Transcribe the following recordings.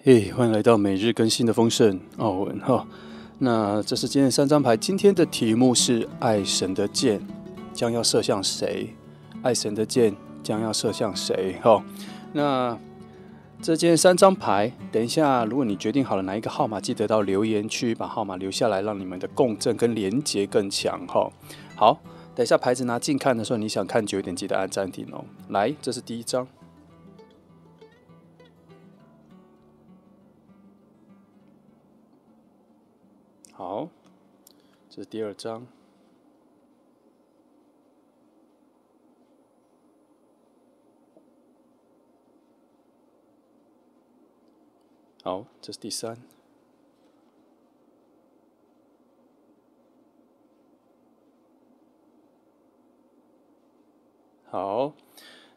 嘿，欢迎来到每日更新的丰盛奥文哈。那这是今天3张牌，今天的题目是爱神的箭将要射向谁？爱神的箭将要射向谁？哈，那这今天3张牌，等一下如果你决定好了哪一个号码，记得到留言区把号码留下来，让你们的共振跟连结更强哈。好，等一下牌子拿近看的时候，你想看久一点，记得按暂停哦。来，这是第1张。好，这是第2张。好，这是第3。好，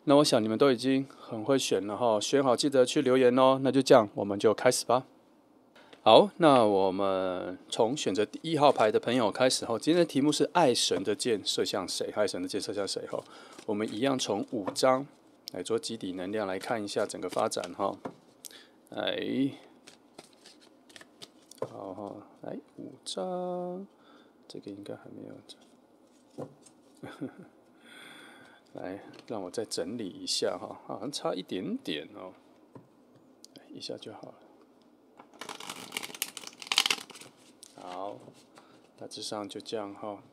那我想你们都已经很会选了哈，选好记得去留言哦。那就这样，我们就开始吧。好，那我们从选择第1号牌的朋友开始后，今天的题目是爱神的箭射向谁？爱神的箭射向谁？哈，我们一样从5张来做基底能量来看一下整个发展哈。来，好哈，来5张，这个应该还没有。来，让我再整理一下哈，好像差一点点哦，一下就好了。好，大致上就这样哈。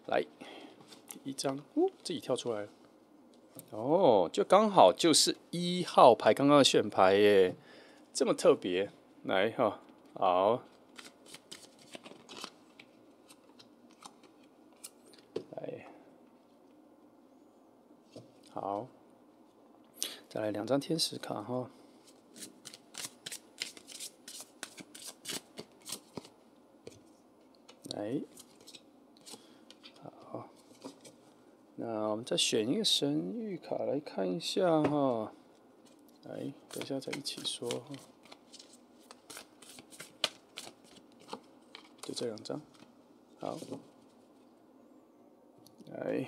来，第1张，自己跳出来了。哦，就刚好就是1号牌刚刚的选牌耶，这么特别。来哈，好，来，好，再来2张天使卡哈。来，好，那我们再选一个神谕卡来看一下哈。来，等一下再一起说哈。就这2张，好，来，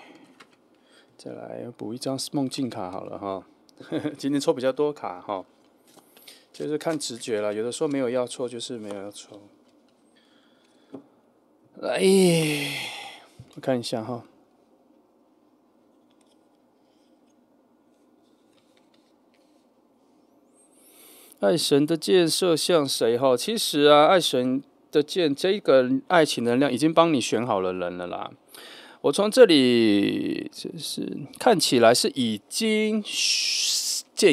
再来补1张梦境卡好了哈。今天抽比较多卡哈，就是看直觉了，有的时候没有要抽，就是没有要抽。来，我看一下哈。爱神的箭射向谁哈？其实啊，爱神的箭这个爱情能量已经帮你选好了人了啦。我从这里就是看起来是箭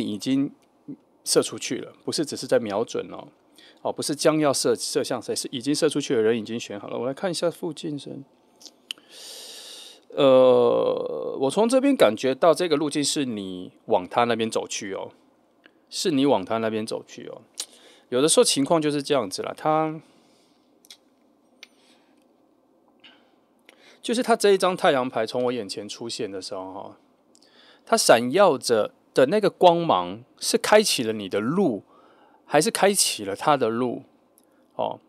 已经射出去了，不是只是在瞄准哦。哦，不是将要射向谁，是已经射出去的人已经选好了。我来看一下附近神。我从这边感觉到这个路径是你往他那边走去哦，是你往他那边走去哦。有的时候情况就是这样子啦，他这一张太阳牌从我眼前出现的时候哈，它闪耀着的那个光芒是开启了你的路，还是开启了他的路？哦，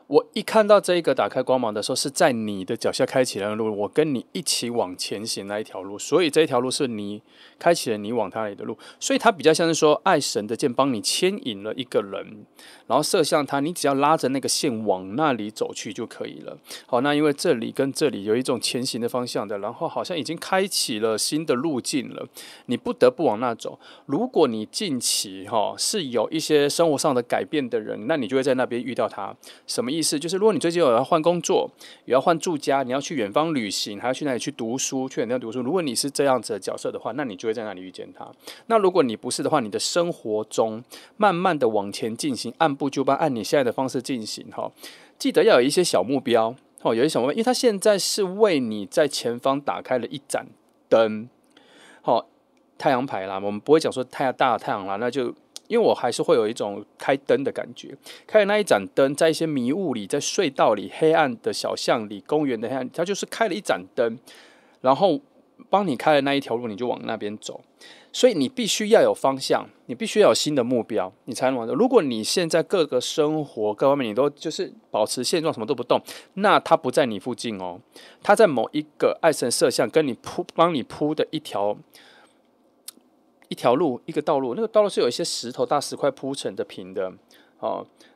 我一看到这一个打开光芒的时候，是在你的脚下开启了路，我跟你一起往前行那一条路，所以这一条路是你开启了你往他里的路，所以它比较像是说爱神的箭帮你牵引了一个人，然后射向他，你只要拉着那个线往那里走去就可以了。好，那因为这里跟这里有一种前行的方向的，然后好像已经开启了新的路径了，你不得不往那走。如果你近期是有一些生活上的改变的人，那你就会在那边遇到他。什么意思？就是如果你最近有要换工作，也要换住家，你要去远方旅行，还要去那里去读书，去那里读书。如果你是这样子的角色的话，那你就会在那里遇见他。那如果你不是的话，你的生活中慢慢的往前进行，按部就班，按你现在的方式进行哈。记得要有一些小目标有一些小目标，因为他现在是为你在前方打开了一盏灯。太阳牌啦，我们不会讲说太大的太阳啦，那就因为我还是会有一种开灯的感觉，开的那一盏灯，在一些迷雾里，在隧道里、黑暗的小巷里、公园的黑暗，它就是开了一盏灯，然后帮你开了那一条路，你就往那边走。所以你必须要有方向，你必须要有新的目标，你才能往。如果你现在各个生活各方面你都就是保持现状，什么都不动，那它不在你附近哦，它在某一个爱神摄像跟你帮你铺的一条一条路一个道路，那个道路是有一些大石块铺成的平的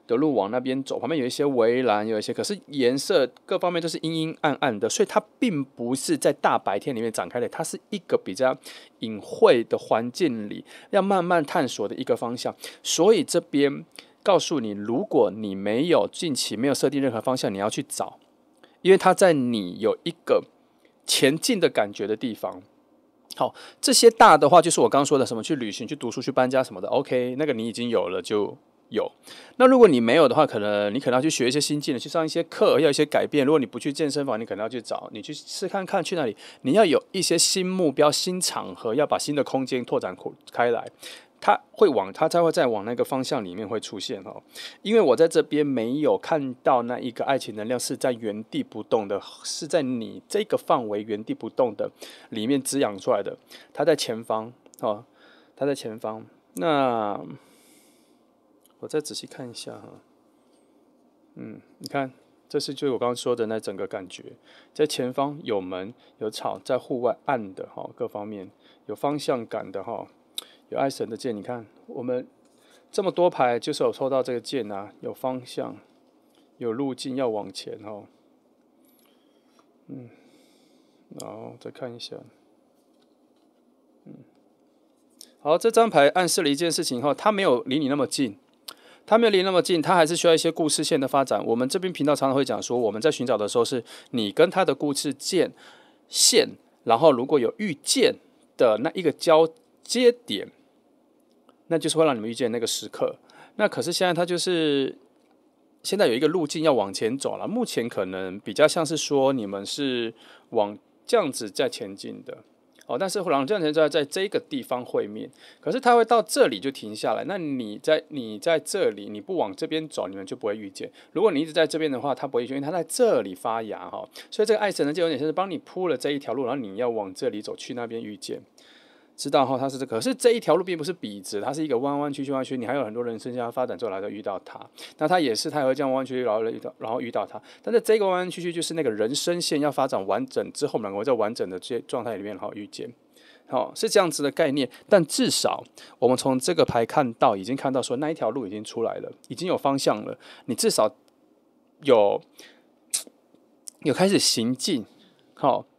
的路往那边走，旁边有一些围栏，有一些可是颜色各方面都是阴阴暗暗的，所以它并不是在大白天里面展开的，它是一个比较隐晦的环境里要慢慢探索的一个方向。所以这边告诉你，如果你没有近期没有设定任何方向，你要去找，因为它在你有一个前进的感觉的地方。好，这些大的话就是我刚刚说的什么去旅行、去读书、去搬家什么的 ，OK， 那个你已经有了就有。那如果你没有的话，你可能要去学一些新技能，去上一些课，要一些改变。如果你不去健身房，你可能要去找，你去试看看去哪里。你要有一些新目标、新场合，要把新的空间拓展开来。它才会再往那个方向里面会出现因为我在这边没有看到那一个爱情能量是在原地不动的，是在你这个范围原地不动的里面滋养出来的。它在前方它在前方。那我再仔细看一下你看，这是就是我刚刚说的那整个感觉，在前方有门有草，在户外暗的各方面有方向感的有爱神的剑，你看我们这么多牌，就是有抽到这个剑有方向，有路径要往前然后再看一下，好，这张牌暗示了一件事情它没有离你那么近，它还是需要一些故事线的发展。我们这边频道常常会讲说，我们在寻找的时候，是你跟他的故事线，然后如果有遇见的那一个交接点，那就是会让你们遇见那个时刻。那可是现在它就是现在有一个路径要往前走了，目前可能比较像是说你们是往这样子在前进的但是然后这样子在这个地方会面，可是它会到这里就停下来。那你在这里，你不往这边走，你们就不会遇见。如果你一直在这边的话，它不会遇见，因为它在这里发芽所以这个爱神呢，就有点像是帮你铺了这一条路，然后你要往这里走，去那边遇见。知道它是这个，可是这一条路并不是笔直，它是一个弯弯曲曲，你还有很多人生下发展之后来到遇到它，那它也会这样弯弯曲曲，然后遇到它。但是这个弯弯曲曲就是那个人生线要发展完整之后，我们两个会在完整的这些状态里面遇见，是这样子的概念。但至少我们从这个牌已经看到说那一条路已经出来了，已经有方向了，你至少有开始行进，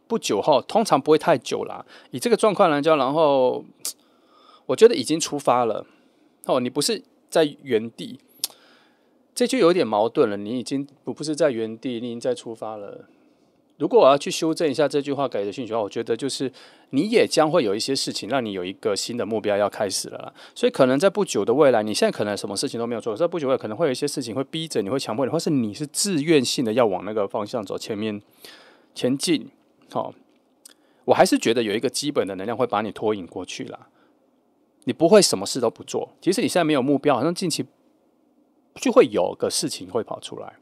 不久后，通常不会太久啦。以这个状况来讲，然后我觉得已经出发了。你不是在原地，这就有点矛盾了。你已经不是在原地，你已经在出发了。如果我要去修正一下这句话给的讯息的话，我觉得就是你也将会有一些事情让你有一个新的目标要开始了啦。所以可能在不久的未来，你现在可能什么事情都没有做，在不久未来可能会有一些事情会逼着你，会强迫你，或是你是自愿性的要往那个方向走，前进。我还是觉得有一个基本的能量会把你拖引过去啦。你不会什么事都不做，即使你现在没有目标，好像近期就会有个事情会跑出来。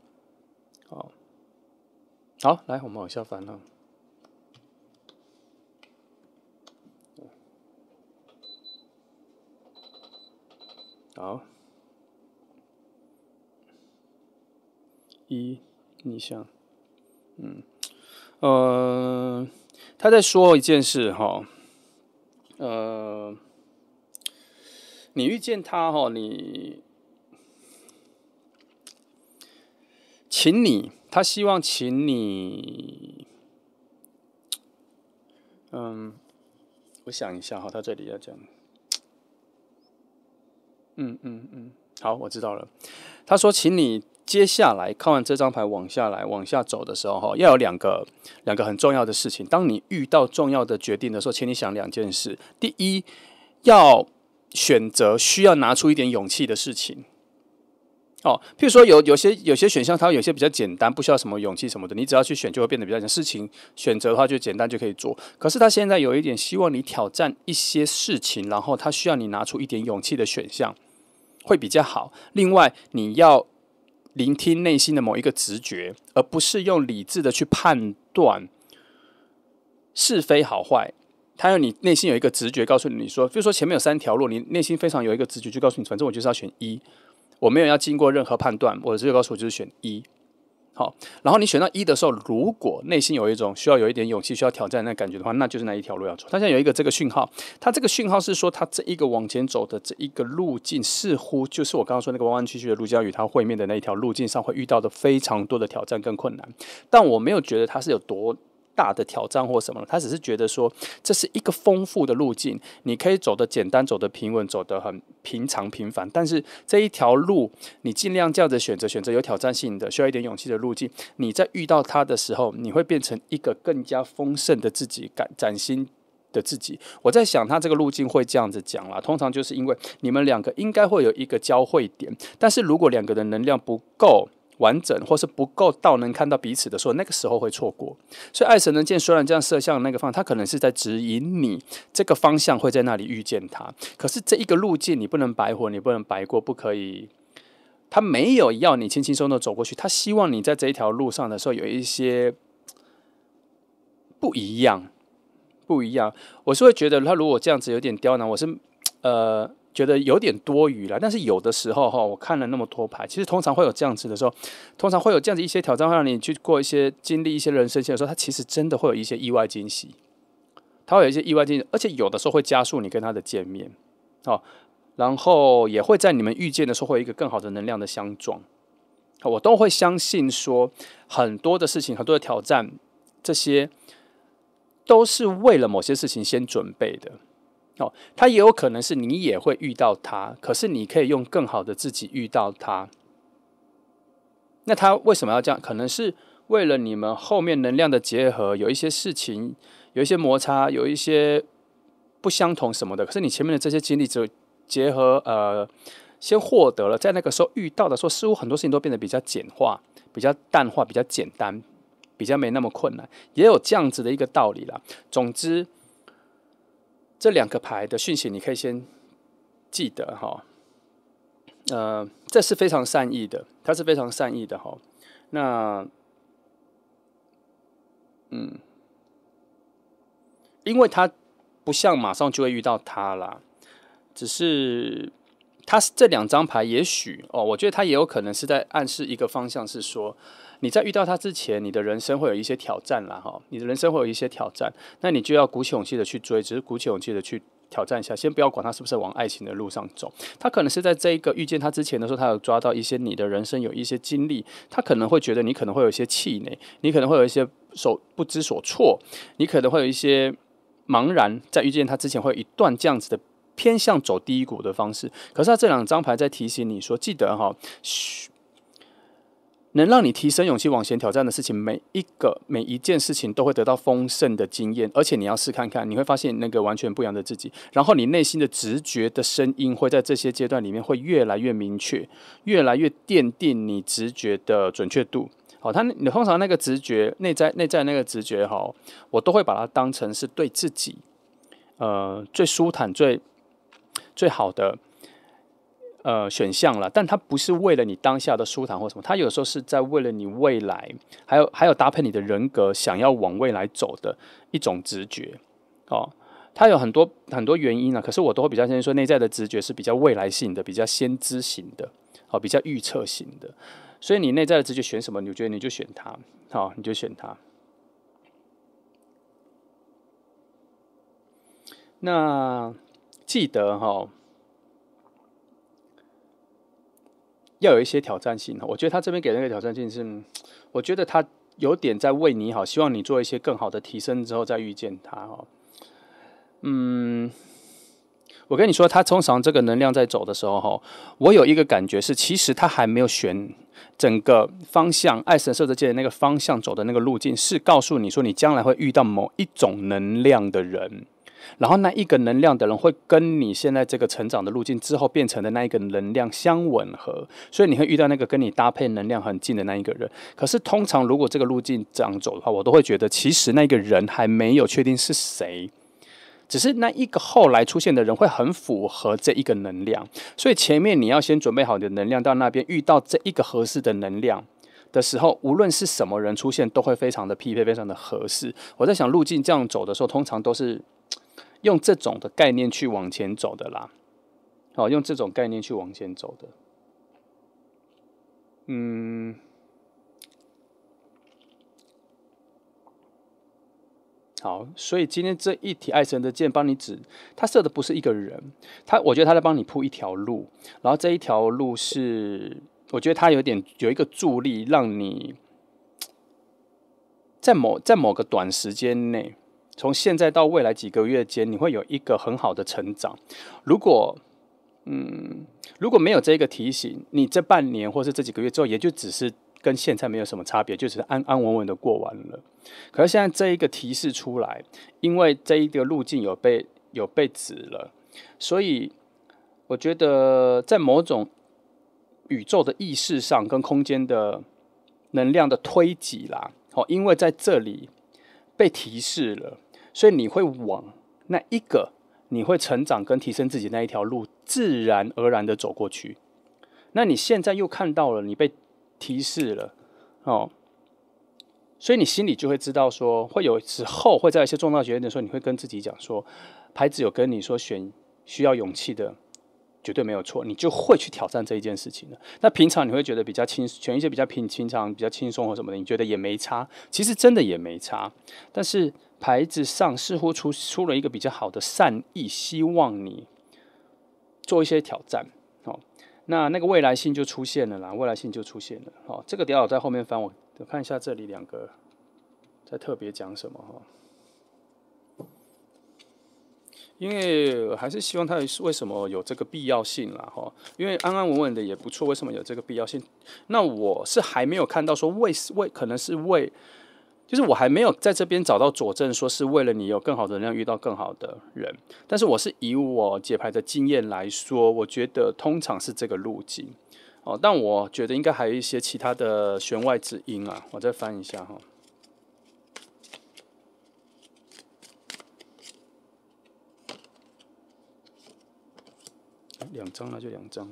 好，来，我们往下翻了。好，逆向，他在说一件事你遇见他他希望请你，我想一下他这里要讲，好，我知道了。他说，请你接下来看完这张牌往下走的时候要有两个很重要的事情。当你遇到重要的决定的时候，请你想两件事。第一，要选择需要拿出一点勇气的事情。譬如说有些选项，它有些比较简单，不需要什么勇气什么的，你只要去选就会变得比较简单。事情选择的话就简单就可以做。可是他现在有一点希望你挑战一些事情，然后他需要你拿出一点勇气的选项，会比较好。另外，你要聆听内心的某一个直觉，而不是用理智的去判断是非好坏。他要你内心有一个直觉告诉你说，比如说前面有3条路，你内心非常有一个直觉就告诉你，反正我就是要选一，我没有要经过任何判断，我的直觉告诉我就是选一。好，然后你选到一的时候，如果内心有一种需要有一点勇气、需要挑战的感觉的话，那就是那一条路要走。它现在有一个这个讯号，它这个讯号是说，它这一个往前走的这一个路径，似乎就是我刚刚说那个弯弯曲曲的路将与它会面的那一条路径上会遇到的非常多的挑战跟困难。但我没有觉得它是有多大的挑战或什么，他只是觉得说这是一个丰富的路径，你可以走得简单，走得平稳，走得很平常平凡。但是这一条路，你尽量这样子选择有挑战性的、需要一点勇气的路径。你在遇到它的时候，你会变成一个更加丰盛的自己，崭新的自己。我在想，他这个路径会这样子讲啦，通常就是因为你们两个应该会有一个交汇点，但是如果两个的能量不够完整，或是不够到能看到彼此的时候，那个时候会错过。所以爱神的箭虽然这样射向那个方向，它可能是在指引你这个方向会在那里遇见它。可是这一个路径你不能白活，你不能白过，不可以。他没有要你轻轻松松的走过去，他希望你在这一条路上的时候有一些不一样，不一样。我是会觉得他如果这样子有点刁难，我是觉得有点多余了。但是有的时候我看了那么多牌，其实通常会有这样子的时候，通常会有这样子一些挑战，会让你去过一些经历一些人生线的时候，它其实真的会有一些意外惊喜，它会有一些意外惊喜，而且有的时候会加速你跟他的见面，然后也会在你们遇见的时候会有一个更好的能量的相撞。我都会相信说，很多的事情，很多的挑战，这些都是为了某些事情先准备的。它也有可能是你也会遇到它，可是你可以用更好的自己遇到它。那他为什么要这样？可能是为了你们后面能量的结合，有一些事情，有一些摩擦，有一些不相同什么的。可是你前面的这些经历，只结合先获得了，在那个时候遇到的时候，似乎很多事情都变得比较简化、比较淡化、比较简单、比较没那么困难，也有这样子的一个道理啦。总之，这两个牌的讯息你可以先记得哈，这是非常善意的，它是非常善意的哈。那，因为它不像马上就会遇到它啦，只是它这两张牌也许我觉得它也有可能是在暗示一个方向，是说你在遇到它之前，你的人生会有一些挑战啦哈，你的人生会有一些挑战，那你就要鼓起勇气的去追，只是鼓起勇气的去挑战一下，先不要管他是不是往爱情的路上走。他可能是在这一个遇见他之前的时候，他有抓到一些你的人生有一些经历，他可能会觉得你可能会有一些气馁，你可能会有一些不知所措，你可能会有一些茫然，在遇见他之前会有一段这样子的偏向走低谷的方式。可是他这两张牌在提醒你说，记得能让你提升勇气往前挑战的事情，每一件事情都会得到丰盛的经验，而且你要试看看，你会发现那个完全不一样的自己。然后你内心的直觉的声音会在这些阶段里面会越来越明确，越来越奠定你直觉的准确度。你通常那个直觉内在那个直觉我都会把它当成是对自己最舒坦最好的选项了，但它不是为了你当下的舒坦或什么，它有时候是在为了你未来，还有搭配你的人格想要往未来走的一种直觉它有很多原因可是我都会比较相信说，内在的直觉是比较未来性的，比较先知型的，比较预测型的。所以你内在的直觉选什么，你觉得你就选它，你就选它。那记得要有一些挑战性。我觉得他这边给那个挑战性是，我觉得他有点在为你好，希望你做一些更好的提升之后再遇见他我跟你说，他通常这个能量在走的时候我有一个感觉是，其实他还没有选整个方向，爱神射手界的那个方向走的那个路径，是告诉你说你将来会遇到某一种能量的人。然后那一个能量的人会跟你现在这个成长的路径之后变成的那一个能量相吻合，所以你会遇到那个跟你搭配能量很近的那一个人。可是通常如果这个路径这样走的话，我都会觉得其实那个人还没有确定是谁，只是那一个后来出现的人会很符合这一个能量，所以前面你要先准备好你的能量，到那边遇到这一个合适的能量的时候，无论是什么人出现，都会非常的匹配，非常的合适。我在想路径这样走的时候，通常都是用这种的概念去往前走的啦，用这种概念去往前走的。好，所以今天这一题爱神的箭帮你指，他射的不是一个人，我觉得他在帮你铺一条路，然后这一条路是，我觉得他有一个助力，让你在某个短时间内，从现在到未来几个月间，你会有一个很好的成长。如果没有这个提醒，你这半年或是这几个月之后，也就只是跟现在没有什么差别，就只是安安稳稳的过完了。可是现在这一个提示出来，因为这一个路径有被指了，所以我觉得在某种宇宙的意识上跟空间的能量的推挤啦，因为在这里被提示了，所以你会往那一个你会成长跟提升自己那一条路，自然而然的走过去。那你现在又看到了，你被提示了，所以你心里就会知道说，会有时候会在一些重大决定的时候，你会跟自己讲说，牌子有跟你说选需要勇气的，绝对没有错，你就会去挑战这一件事情了。那平常你会觉得比较选一些比较平常、比较轻松或什么的，你觉得也没差，其实真的也没差。但是牌子上似乎出了一个比较好的善意，希望你做一些挑战。那个未来性就出现了啦，未来性就出现了。这个等一下我在后面翻，我看一下这里两个在特别讲什么因为我还是希望它为什么有这个必要性啦因为安安稳稳的也不错，为什么有这个必要性？那我是还没有看到说可能是就是我还没有在这边找到佐证，说是为了你有更好的能量遇到更好的人。但是我是以我解牌的经验来说，我觉得通常是这个路径但我觉得应该还有一些其他的弦外之音啊，我再翻一下2张那就2张。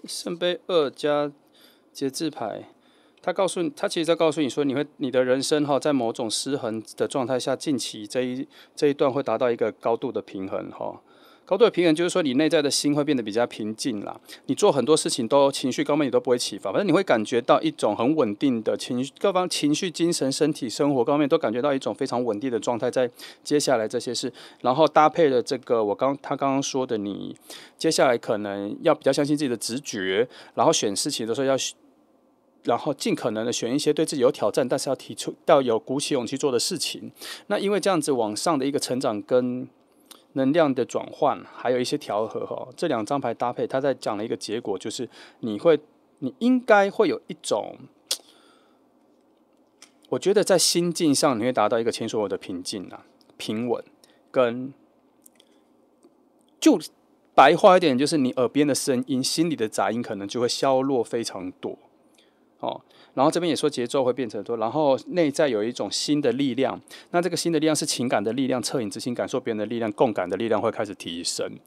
圣杯2加节制牌，他其实在告诉你说，你的人生在某种失衡的状态下，近期这一段会达到一个高度的平衡高度的平衡就是说，你内在的心会变得比较平静啦。你做很多事情都情绪高面，你都不会起伏，反正你会感觉到一种很稳定的各方情绪、精神、身体、生活方面都感觉到一种非常稳定的状态。在接下来这些事，然后搭配了这个他刚刚说的，你接下来可能要比较相信自己的直觉，然后选事情的时候然后尽可能的选一些对自己有挑战，但是要有鼓起勇气做的事情。那因为这样子往上的一个成长跟能量的转换，还有一些调和这2张牌搭配，他在讲了一个结果，就是你应该会有一种，我觉得在心境上你会达到一个前所未有的平静平稳，跟就白话一点，就是你耳边的声音、心里的杂音可能就会消落非常多然后这边也说节奏会变成多，然后内在有一种新的力量，那这个新的力量是情感的力量、恻隐之心、感受别人的力量、共感的力量会开始提升。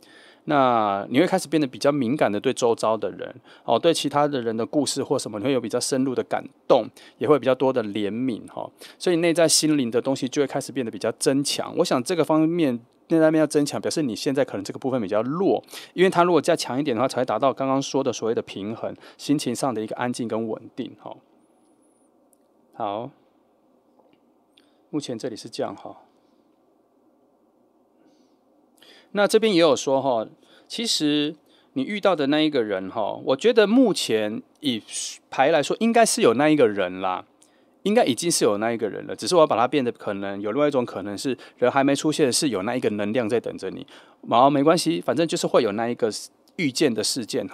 那你会开始变得比较敏感的对周遭的人对其他的人的故事或什么，你会有比较深入的感动，也会比较多的怜悯所以内在心灵的东西就会开始变得比较增强。我想这个方面内在面要增强，表示你现在可能这个部分比较弱，因为它如果再强一点的话，才会达到刚刚说的所谓的平衡，心情上的一个安静跟稳定好，目前这里是这样那这边也有说其实你遇到的那一个人我觉得目前以牌来说，应该是有那一个人啦，应该已经是有那一个人了，只是我要把它变得可能有另外一种可能是人还没出现，是有那一个能量在等着你。没关系，反正就是会有那一个遇见的事件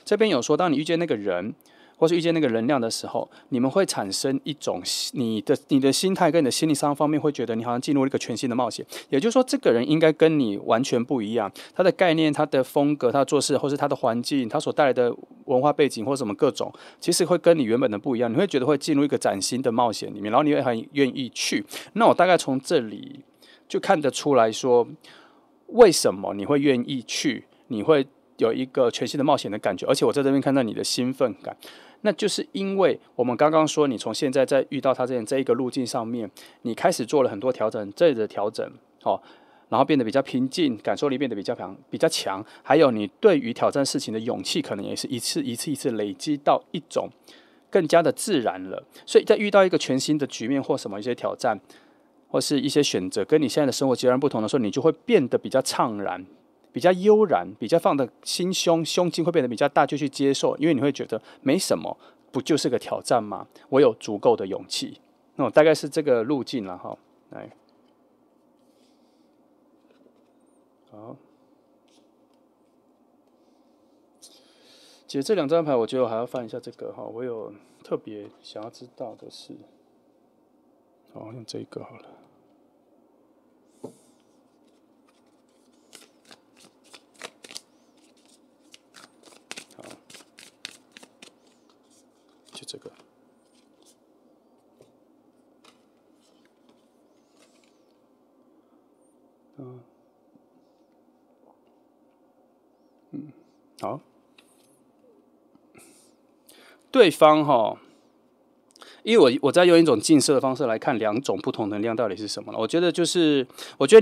这边有说，当你遇见那个人，或是遇见那个能量的时候，你们会产生一种你的心态跟你的心理上方面会觉得你好像进入了一个全新的冒险。也就是说，这个人应该跟你完全不一样，他的概念、他的风格、他的做事，或是他的环境、他所带来的文化背景或什么各种，其实会跟你原本的不一样。你会觉得会进入一个崭新的冒险里面，然后你会很愿意去。那我大概从这里就看得出来说，为什么你会愿意去，你会有一个全新的冒险的感觉，而且我在这边看到你的兴奋感。那就是因为我们刚刚说，你从现在在遇到他这一个路径上面，你开始做了很多调整，这里的调整然后变得比较平静，感受力变得比较强，还有你对于挑战事情的勇气，可能也是一次累积到一种更加的自然了。所以在遇到一个全新的局面或什么一些挑战，或是一些选择，跟你现在的生活截然不同的时候，你就会变得比较怅然。比较悠然，比较放的胸襟会变得比较大，就去接受，因为你会觉得没什么，不就是个挑战吗？我有足够的勇气，那大概是这个路径了哈。来，好，姐这两张牌，我觉得我还要翻一下这个哈，我有特别想要知道的是，好，用这个好了。就这个，好，对方哈，因为我在用一种近似的方式来看两种不同能量到底是什么了。我觉得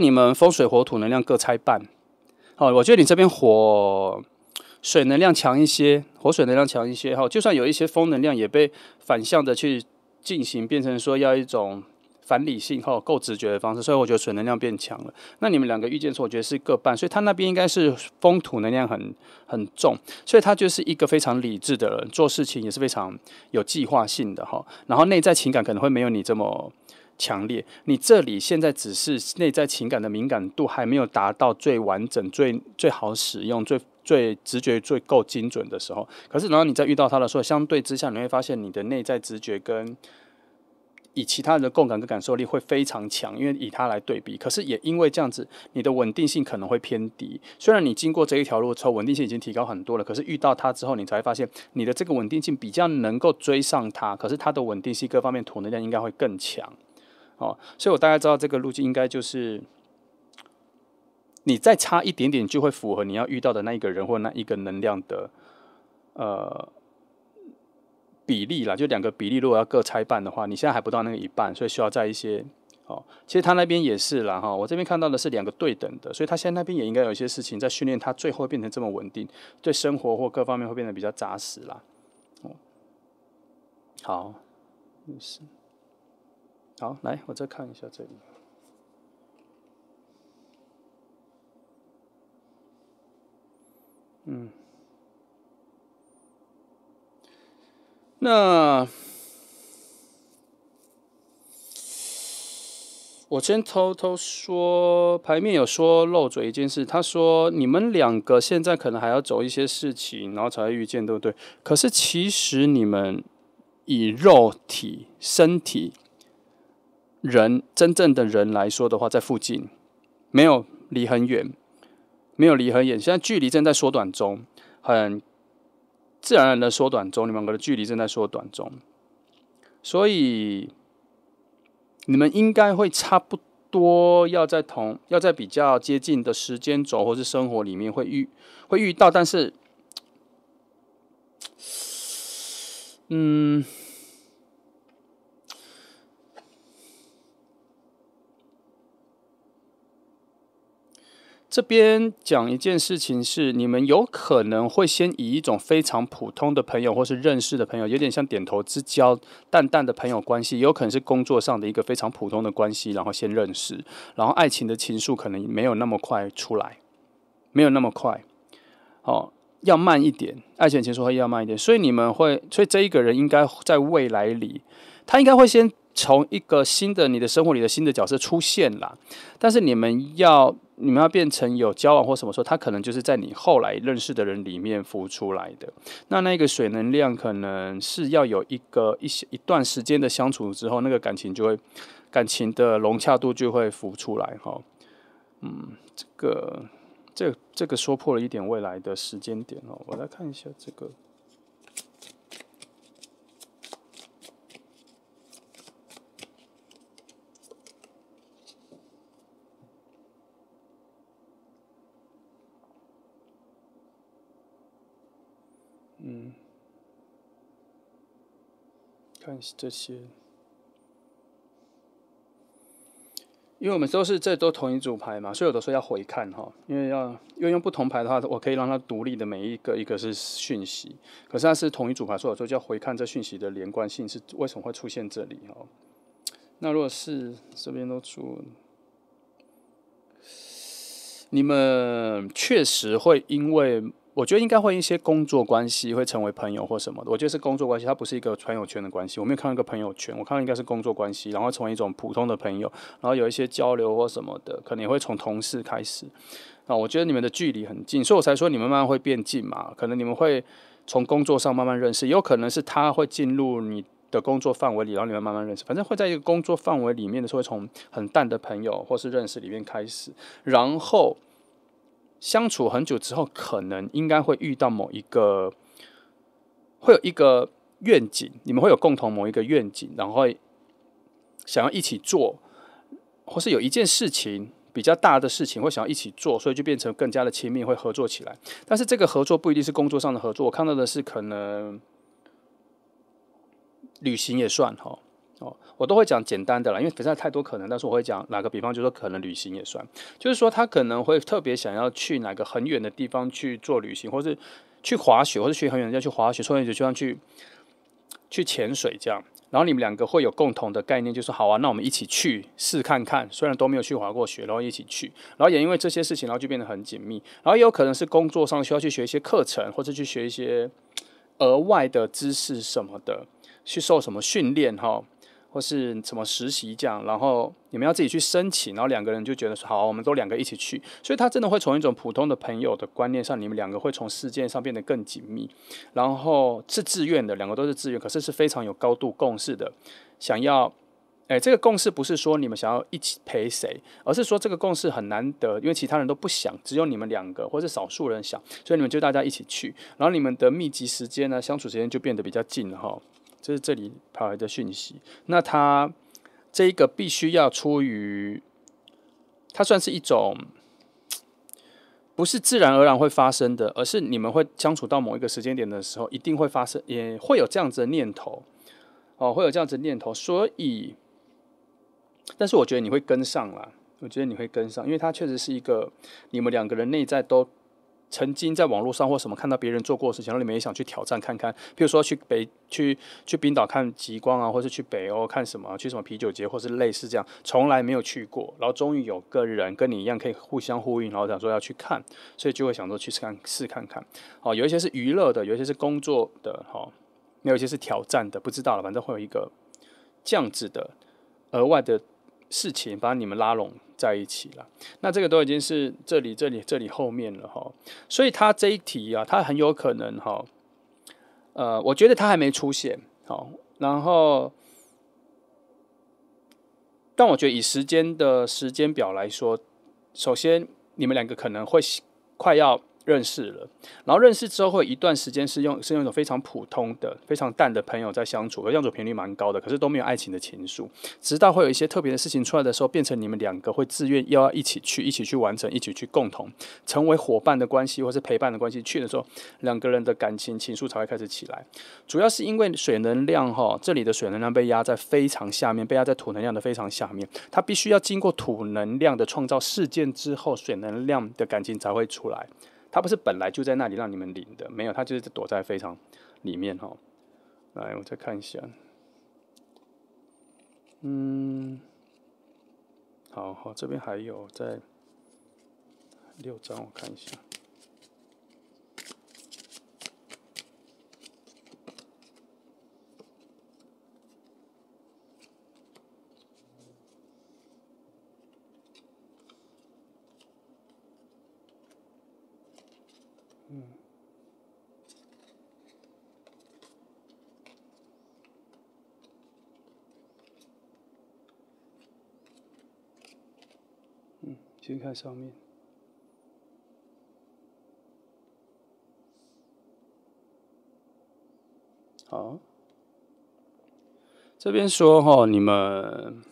你们风水火土能量各拆半。好，我觉得你这边水能量强一些，火水能量强一些哈，就算有一些风能量也被反向的去进行，变成说要一种反理性后够直觉的方式，所以我觉得水能量变强了。那你们两个遇见错，我觉得是各半，所以他那边应该是风土能量很重，所以他就是一个非常理智的人，做事情也是非常有计划性的哈。然后内在情感可能会没有你这么强烈，你这里现在只是内在情感的敏感度还没有达到最完整、最好使用、最直觉最够精准的时候。可是，然后你在遇到它的时候，相对之下，你会发现你的内在直觉跟以其他人的共感跟感受力会非常强，因为以它来对比。可是也因为这样子，你的稳定性可能会偏低。虽然你经过这一条路之后，稳定性已经提高很多了，可是遇到它之后，你才会发现你的这个稳定性比较能够追上它。可是它的稳定性各方面土能量应该会更强。哦，所以我大概知道这个路径应该就是你再差一点点就会符合你要遇到的那一个人或那一个能量的比例啦，就两个比例如果要各拆半的话，你现在还不到那个一半，所以需要在一些哦，其实他那边也是啦哈，我这边看到的是两个对等的，所以他现在那边也应该有一些事情在训练他，最后会变成这么稳定，对生活或各方面会变得比较扎实啦。哦，好，是。好，来，我再看一下这里。那我先偷偷说，牌面有说漏嘴一件事，他说你们两个现在可能还要走一些事情，然后才会遇见，对不对？可是其实你们以肉体、身体、真正的人来说的话，在附近，没有离很远，没有离很远，现在距离正在缩短中，很自然而然的缩短中，你们两个的距离正在缩短中，所以你们应该会差不多要在比较接近的时间轴或是生活里面会遇到，但是，嗯，这边讲一件事情是，你们有可能会先以一种非常普通的朋友或是认识的朋友，有点像点头之交、淡淡的朋友关系，有可能是工作上的一个非常普通的关系，然后先认识，然后爱情的情愫可能没有那么快出来，没有那么快，哦，要慢一点，爱情情愫会要慢一点，所以所以这一个人应该在未来里，他应该会先从一个你的生活里的新的角色出现啦，但是你们要变成有交往或什么时候，他可能就是在你后来认识的人里面浮出来的。那个水能量可能是要有一段时间的相处之后，那个感情的融洽度就会浮出来哈。这个这个说破了一点未来的时间点哦。我来看一下这个。看这些，因为我们都同一组牌嘛，所以有的时候要回看哈，因为用不同牌的话，我可以让它独立的每一个是讯息，可是它是同一组牌，所以有时候就要回看这讯息的连贯性是为什么会出现这里哈。那如果是这边都出，你们确实会因为。我觉得应该会一些工作关系会成为朋友或什么的，我觉得是工作关系，它不是一个朋友圈的关系。我没有看到一个朋友圈，我看到应该是工作关系，然后成为一种普通的朋友，然后有一些交流或什么的，可能也会从同事开始。我觉得你们的距离很近，所以我才说你们慢慢会变近嘛。可能你们会从工作上慢慢认识，也有可能是他会进入你的工作范围里，然后你们慢慢认识。反正会在一个工作范围里面的时候，会从很淡的朋友或是认识里面开始，然后。相处很久之后，可能应该会遇到会有一个愿景，你们会有共同某一个愿景，然后想要一起做，或是有一件事情比较大的事情会想要一起做，所以就变成更加的亲密，会合作起来。但是这个合作不一定是工作上的合作，我看到的是可能旅行也算哈。我都会讲简单的啦，因为实在太多可能，但是我会讲哪个比方，就是说可能旅行也算，就是说他可能会特别想要去哪个很远的地方去做旅行，或是去滑雪，或是去很远的地方去滑雪，或者就像去潜水这样。然后你们两个会有共同的概念，就是好啊，那我们一起去试看看。虽然都没有去滑过雪，然后一起去，然后也因为这些事情，然后就变得很紧密。然后也有可能是工作上需要去学一些课程，或者去学一些额外的知识什么的，去受什么训练哈。或是什么实习这样，然后你们要自己去申请，然后两个人就觉得说好，我们都两个一起去，所以他真的会从一种普通的朋友的观念上，你们两个会从事件上变得更紧密，然后是自愿的，两个都是自愿，可是是非常有高度共识的，想要，这个共识不是说你们想要一起陪谁，而是说这个共识很难得，因为其他人都不想，只有你们两个或是少数人想，所以你们就大家一起去，然后你们的密集时间呢，相处时间就变得比较近了哈。这是这里跑来的讯息。那它这一个必须要出于，它算是一种不是自然而然会发生的，而是你们会相处到某一个时间点的时候，一定会发生，也会有这样子的念头，会有这样子的念头。所以，但是我觉得你会跟上啦，我觉得你会跟上，因为它确实是一个你们两个人内在都。曾经在网络上或什么看到别人做过的事情，然后你们也想去挑战看看，比如说去冰岛看极光啊，或是去北欧看什么，去什么啤酒节，或是类似这样，从来没有去过，然后终于有个人跟你一样可以互相呼应，然后想说要去看，所以就会想说去试看看。有一些是娱乐的，有一些是工作的，有一些是挑战的，不知道了，反正会有一个这样子的额外的事情把你们拉拢在一起了。那这个都已经是这里后面了哈，所以他这一题啊，他很有可能哈，我觉得他还没出现好，然后，但我觉得以时间表来说，首先你们两个可能会快要认识了，然后认识之后会有一段时间是用一种非常普通的、非常淡的朋友在相处，相处频率蛮高的，可是都没有爱情的情愫。直到会有一些特别的事情出来的时候，变成你们两个会自愿要一起去完成，一起去共同成为伙伴的关系，或是陪伴的关系。去的时候，两个人的感情情愫才会开始起来。主要是因为水能量这里的水能量被压在非常下面，被压在土能量的非常下面，它必须要经过土能量的创造事件之后，水能量的感情才会出来。它不是本来就在那里让你们领的，没有，它就是躲在非常里面哈。来，我再看一下，好，这边还有在6张，我看一下。先看上面，好，这边说你们，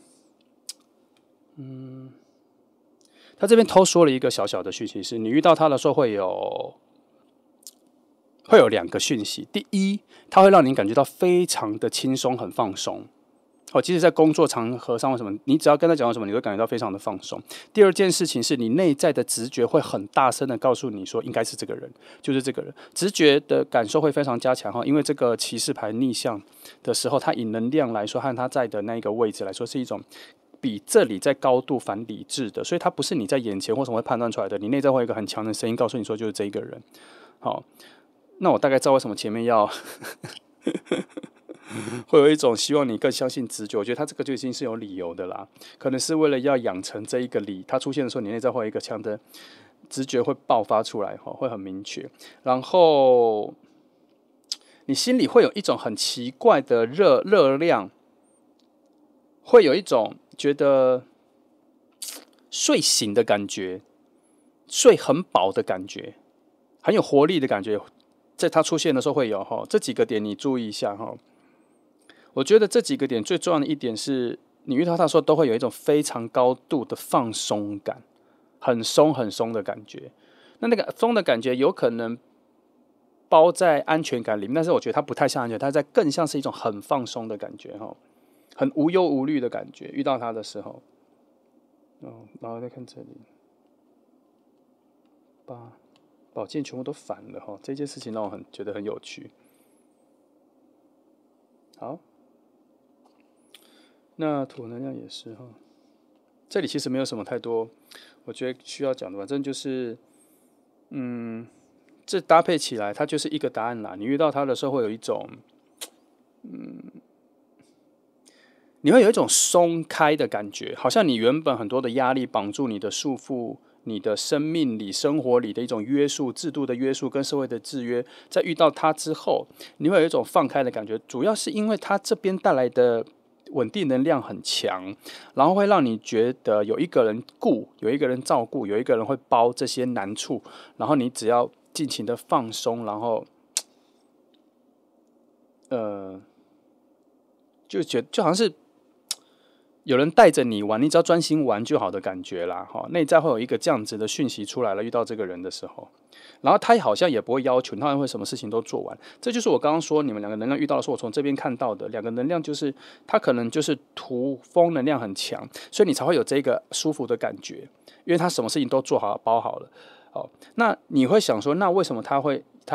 他这边偷说了一个小小的讯息，是你遇到他的时候会有2个讯息。第一，他会让你感觉到非常的轻松，很放松。即使在工作场合上，为什么你只要跟他讲什么，你会感觉到非常的放松。第二件事情是你内在的直觉会很大声的告诉你说，应该是这个人，就是这个人，直觉的感受会非常加强因为这个骑士牌逆向的时候，它以能量来说和它在的那个位置来说，是一种比这里在高度反理智的，所以它不是你在眼前或什么会判断出来的，你内在会有一个很强的声音告诉你说就是这一个人。好，那我大概知道为什么前面要会有一种希望你更相信直觉，我觉得他这个就已经是有理由的啦，可能是为了要养成这一个理，它出现的时候，你内在会有一个强的直觉会爆发出来，会很明确，然后你心里会有一种很奇怪的热量，会有一种觉得睡醒的感觉，睡很饱的感觉，很有活力的感觉，在它出现的时候会有这几个点你注意一下我觉得这几个点最重要的一点是，你遇到它的时候都会有一种非常高度的放松感，很松很松的感觉。那个松的感觉有可能包在安全感里面，但是我觉得它不太像安全，它更像是一种很放松的感觉很无忧无虑的感觉。遇到它的时候，然后再看这里，把宝剑全部都反了这件事情让我觉得很有趣。好。那土能量也是这里其实没有什么太多，我觉得需要讲的，反正就是，这搭配起来，它就是一个答案啦。你遇到它的时候，会有一种，你会有一种松开的感觉，好像你原本很多的压力绑住你的束缚，你的生命里、生活里的一种约束、制度的约束跟社会的制约，在遇到它之后，你会有一种放开的感觉，主要是因为它这边带来的稳定能量很强，然后会让你觉得有一个人顾，有一个人照顾，有一个人会包这些难处，然后你只要尽情的放松，然后就好像是有人带着你玩，你只要专心玩就好的感觉啦内在会有一个这样子的讯息出来了，遇到这个人的时候，然后他好像也不会要求，他会什么事情都做完。这就是我刚刚说你们两个能量遇到的时候，我从这边看到的两个能量，就是他可能就是土风能量很强，所以你才会有这个舒服的感觉，因为他什么事情都做好包好了。那你会想说，那为什么他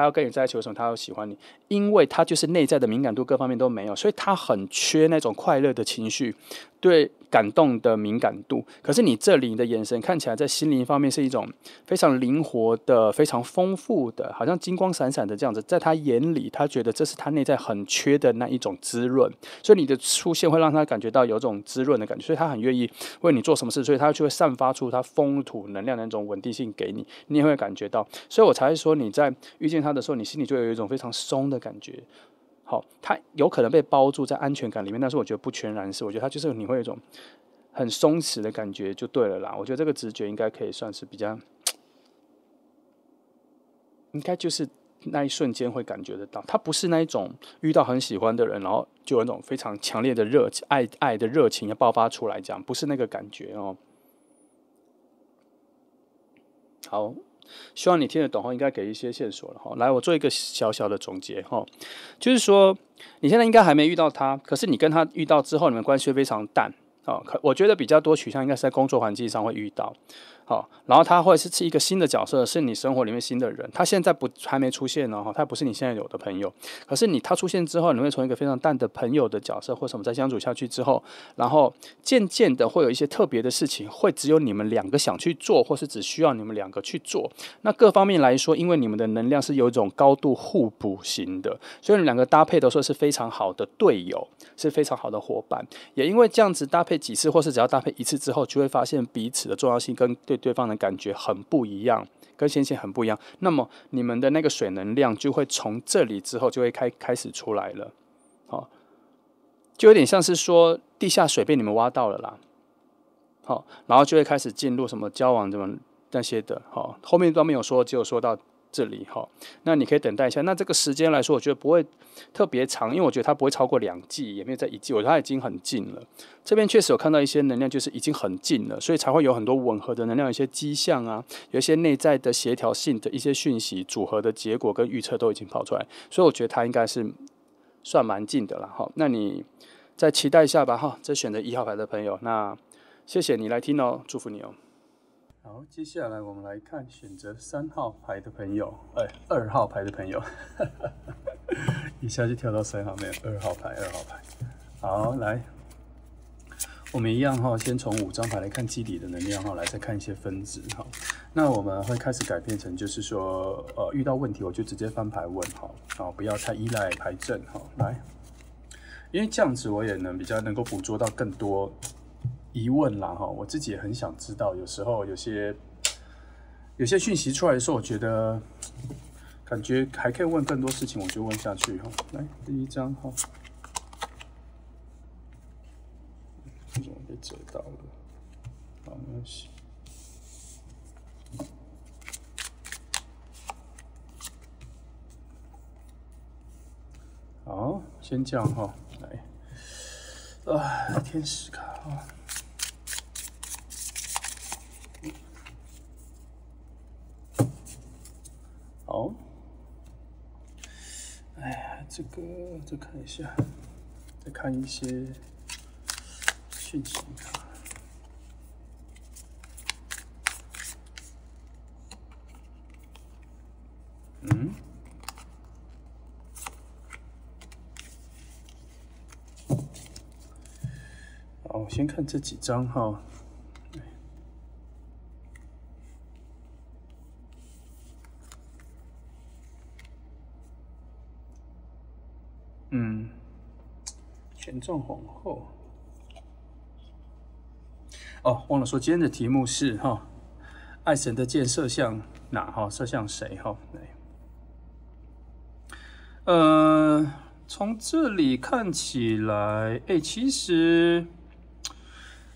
要跟你在一起，为什么他要喜欢你？因为他就是内在的敏感度各方面都没有，所以他很缺那种快乐的情绪，对感动的敏感度。可是你这里的眼神看起来在心灵方面是一种非常灵活的、非常丰富的，好像金光闪闪的这样子。在他眼里，他觉得这是他内在很缺的那一种滋润，所以你的出现会让他感觉到有种滋润的感觉，所以他很愿意为你做什么事，所以他就会散发出他风土能量的那种稳定性给你，你也会感觉到。所以我才会说，你在遇见他的时候，你心里就有一种非常松的感觉。他有可能被包住在安全感里面，但是我觉得不全然是，我觉得他就是你会有一种很松弛的感觉就对了啦。我觉得这个直觉应该可以算是比较，应该就是那一瞬间会感觉得到，他不是那一种遇到很喜欢的人，然后就有那种非常强烈的爱的热情要爆发出来，这样不是那个感觉好。希望你听得懂应该给一些线索了来，我做一个小小的总结就是说你现在应该还没遇到他，可是你跟他遇到之后，你们关系会非常淡我觉得比较多取向应该是在工作环境上会遇到然后他会是一个新的角色，是你生活里面新的人，他现在还没出现他不是你现在有的朋友，可是他出现之后，你会从一个非常淡的朋友的角色或什么在相处下去之后，然后渐渐的会有一些特别的事情，会只有你们两个想去做，或是只需要你们两个去做。那各方面来说，因为你们的能量是有一种高度互补型的，所以你们两个搭配的时候是非常好的队友，是非常好的伙伴。也因为这样子搭配几次，或是只要搭配一次之后，就会发现彼此的重要性跟对方的感觉很不一样，跟先前很不一样。那么你们的那个水能量就会从这里之后就会开始出来了，就有点像是说地下水被你们挖到了啦，然后就会开始进入什么交往什么那些的，后面都没有说，只有说到这里那你可以等待一下。那这个时间来说，我觉得不会特别长，因为我觉得它不会超过2季，也没有在1季，我觉得它已经很近了。这边确实有看到一些能量，就是已经很近了，所以才会有很多吻合的能量，有一些迹象啊，有一些内在的协调性的一些讯息组合的结果跟预测都已经跑出来，所以我觉得它应该是算蛮近的啦。那你再期待一下吧哈。这选择1号牌的朋友，那谢谢你来听哦，祝福你哦。好，接下来我们来看选择3号牌的朋友，2号牌的朋友，一下就跳到3号，没有2号牌。好，来，我们一样哈，先从5张牌来看基底的能量哈，来再看一些分子哈。那我们会开始改变成，就是说，遇到问题我就直接翻牌问哈，不要太依赖牌阵哈。来，因为这样子我也比较能够捕捉到更多疑问啦哈，我自己也很想知道，有时候有些讯息出来的时候，我觉得感觉还可以问更多事情，我就问下去哈。来，第1张哈，怎么被折到了？好，没关系。好，先这样哈，来，天使卡哈。好，哎呀，再看一下，再看一些讯息卡。好，先看这几张哈。权杖皇后。哦，忘了说，今天的题目是哈，爱神的箭射向哪哈？射向谁哈？从这里看起来，其实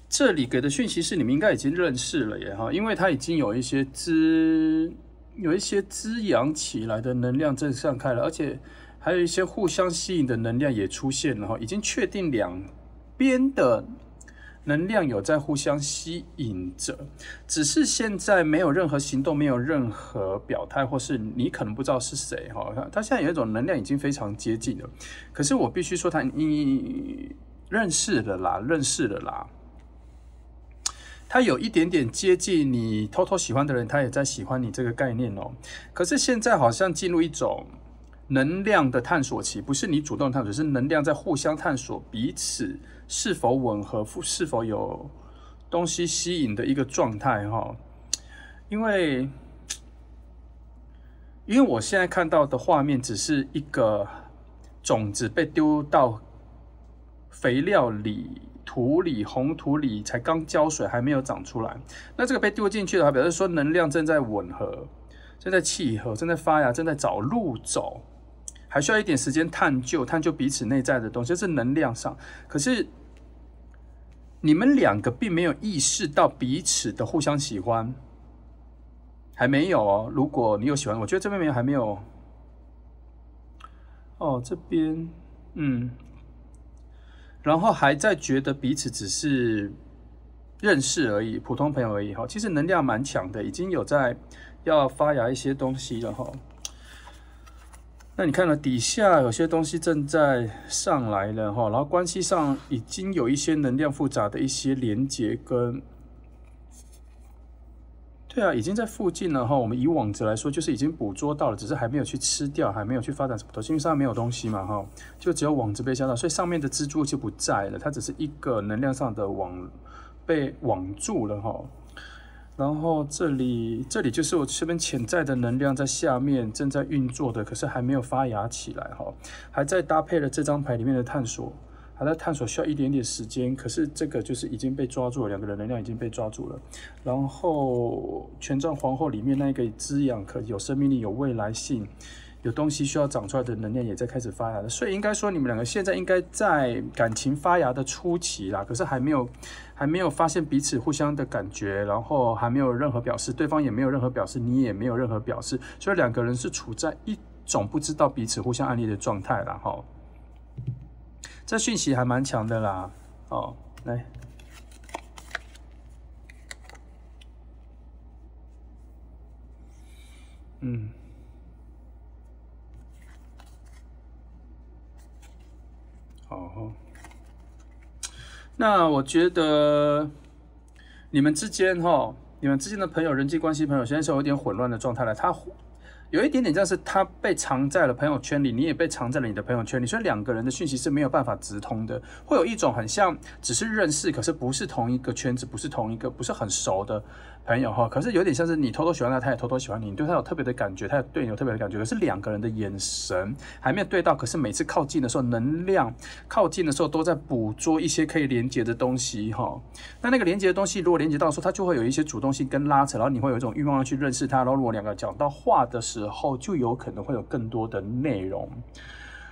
这里给的讯息是你们应该已经认识了耶哈，因为它已经有一些滋养起来的能量正散开了，而且还有一些互相吸引的能量也出现了哈，已经确定两边的能量有在互相吸引着，只是现在没有任何行动，没有任何表态，或是你可能不知道是谁哈。他现在有一种能量已经非常接近了，可是我必须说你认识了啦。他有一点点接近你偷偷喜欢的人，他也在喜欢你这个概念哦。可是现在好像进入一种能量的探索期，不是你主动探索，是能量在互相探索彼此是否吻合，是否有东西吸引的一个状态哈。因为我现在看到的画面只是一个种子被丢到肥料里、土里、红土里，才刚浇水，还没有长出来。那这个被丢进去的话，表示说能量正在吻合、正在契合、正在发芽、正在找路走。还需要一点时间探究彼此内在的东西，这是能量上。可是你们两个并没有意识到彼此的互相喜欢，还没有哦。如果你有喜欢，我觉得这边还没有。哦，这边然后还在觉得彼此只是认识而已，普通朋友而已哈。其实能量蛮强的，已经有在要发芽一些东西了哈。那你看了底下有些东西正在上来了哈，然后关系上已经有一些能量复杂的一些连结跟，对啊，已经在附近了哈。我们以网子来说，就是已经捕捉到了，只是还没有去吃掉，还没有去发展什么东西，因为上面没有东西嘛哈，就只有网子被吓到，所以上面的蜘蛛就不在了，它只是一个能量上的网被网住了哈。然后这里就是我这边潜在的能量在下面正在运作的，可是还没有发芽起来哈，还在搭配了这张牌里面的探索，还在探索需要一点点时间，可是这个就是已经被抓住了，两个人能量已经被抓住了。然后权杖皇后里面那个滋养可有生命力、有未来性、有东西需要长出来的能量也在开始发芽了，所以应该说你们两个现在应该在感情发芽的初期啦，可是还没有发现彼此互相的感觉，然后还没有任何表示，对方也没有任何表示，你也没有任何表示，所以两个人是处在一种不知道彼此互相暗恋的状态啦齁。这讯息还蛮强的啦，哦，来。好，那我觉得你们之间的朋友人际关系朋友现在是有一点混乱的状态了。他有一点点像是他被藏在了朋友圈里，你也被藏在了你的朋友圈里，所以两个人的讯息是没有办法直通的，会有一种很像只是认识，可是不是同一个圈子，不是很熟的朋友哈。可是有点像是你偷偷喜欢他，他也偷偷喜欢你，你对他有特别的感觉，他也对你有特别的感觉，可是两个人的眼神还没有对到，可是每次靠近的时候，能量靠近的时候都在捕捉一些可以连接的东西哈。那个连接的东西，如果连接到的时候，它就会有一些主动性跟拉扯，然后你会有一种欲望要去认识他，然后如果两个讲到话的时候，就有可能会有更多的内容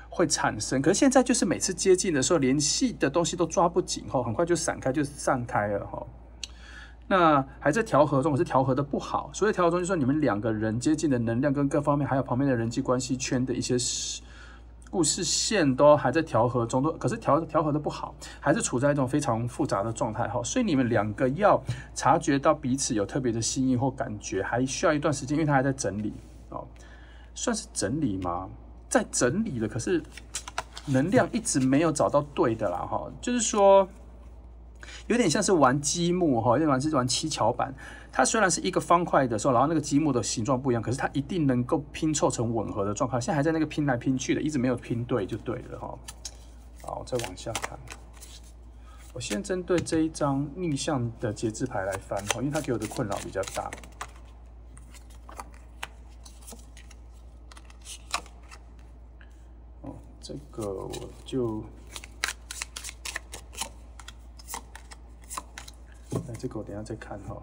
会产生。可是现在就是每次接近的时候，联系的东西都抓不紧哈，很快就散开，就散开了哈。那还在调和中，可是调和的不好。所以调和中就是说，你们两个人接近的能量跟各方面，还有旁边的人际关系圈的一些故事线都还在调和中，可是调和的不好，还是处在一种非常复杂的状态哈。所以你们两个要察觉到彼此有特别的心意或感觉，还需要一段时间，因为他还在整理哦，算是整理吗？在整理了，可是能量一直没有找到对的啦哈，就是说。有点像是玩积木哈，有点是玩七巧板。它虽然是一个方块的时候，然后那个积木的形状不一样，可是它一定能够拼凑成吻合的状况。现在还在那个拼来拼去的，一直没有拼对就对了哈。好，再往下看。我先针对这一张逆向的节制牌来翻哈，因为它给我的困扰比较大。哦，这个我就。这个我等一下再看哈，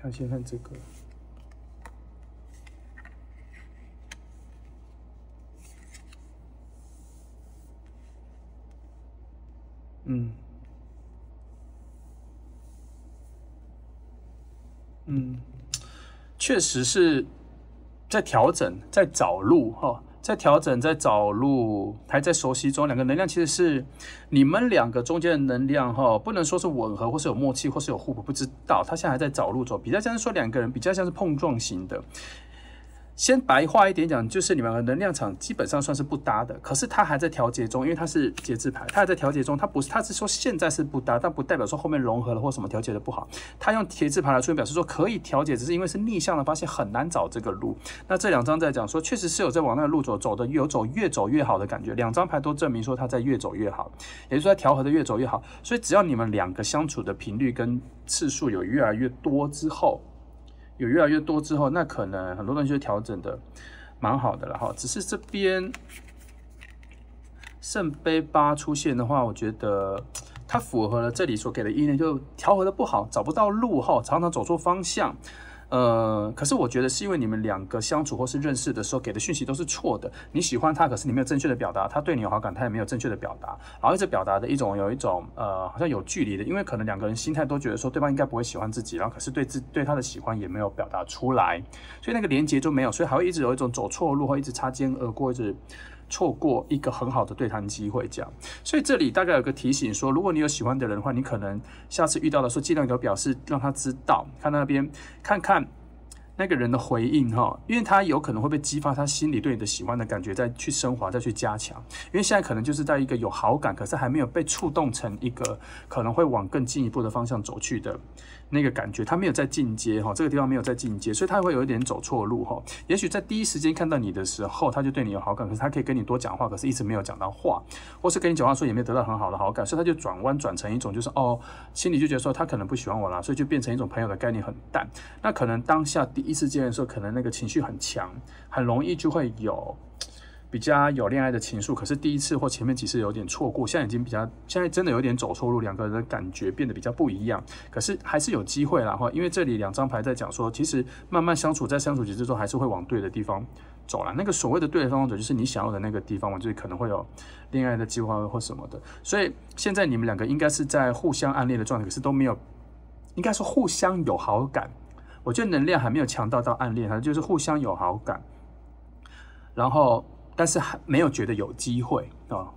先看这个，确实是在调整，在找路哈。在调整，在找路，还在熟悉中。两个能量其实是你们两个中间的能量哈，不能说是吻合，或是有默契，或是有互补，不知道。他现在还在找路走，比较像是说两个人比较像是碰撞型的。先白话一点讲，就是你们的能量场基本上算是不搭的，可是它还在调节中，因为它是节制牌，它还在调节中，它是说现在是不搭，但不代表说后面融合了或什么调节的不好。它用节制牌来说明，表示说可以调节，只是因为是逆向的，发现很难找这个路。那这两张在讲说，确实是有在往那个路走的，越走越好的感觉。两张牌都证明说它在越走越好，也就是说在调和的越走越好。所以只要你们两个相处的频率跟次数有越来越多之后。那可能很多东西就调整的蛮好的了哈。只是这边圣杯8出现的话，我觉得它符合了这里所给的意念，就调和的不好，找不到路哈，常常走错方向。可是我觉得是因为你们两个相处或是认识的时候给的讯息都是错的。你喜欢他，可是你没有正确的表达；他对你有好感，他也没有正确的表达。然后一直表达的有一种好像有距离的，因为可能两个人心态都觉得说对方应该不会喜欢自己，然后可是对他的喜欢也没有表达出来，所以那个连结就没有，所以还会一直有一种走错路，或一直擦肩而过，一直。错过一个很好的对谈机会，这样，所以这里大概有个提醒说，如果你有喜欢的人的话，你可能下次遇到的时候，尽量有表示让他知道，看那边看看那个人的回应哈，因为他有可能会被激发他心里对你的喜欢的感觉，再去升华，再去加强。因为现在可能就是在一个有好感，可是还没有被触动成一个可能会往更进一步的方向走去的那个感觉，他没有在进阶哈，这个地方没有在进阶，所以他会有一点走错路哈。也许在第一时间看到你的时候，他就对你有好感，可是他可以跟你多讲话，可是一直没有讲到话，或是跟你讲话说也没有得到很好的好感，所以他就转弯转成一种就是心里就觉得说他可能不喜欢我啦，所以就变成一种朋友的概念很淡。那可能当下第一次见的时候，可能那个情绪很强，很容易就会有。比较有恋爱的情愫，可是第一次或前面几次有点错过，现在真的有点走错路，两个人的感觉变得比较不一样，可是还是有机会啦哈，因为这里两张牌在讲说，其实慢慢相处，在相处几次之后，还是会往对的地方走啦。那个所谓的对的方向走，就是你想要的那个地方，我觉得可能会有恋爱的计划或什么的。所以现在你们两个应该是在互相暗恋的状态，可是都没有，应该说互相有好感。我觉得能量还没有强到暗恋，它就是互相有好感，然后。但是还没有觉得有机会啊，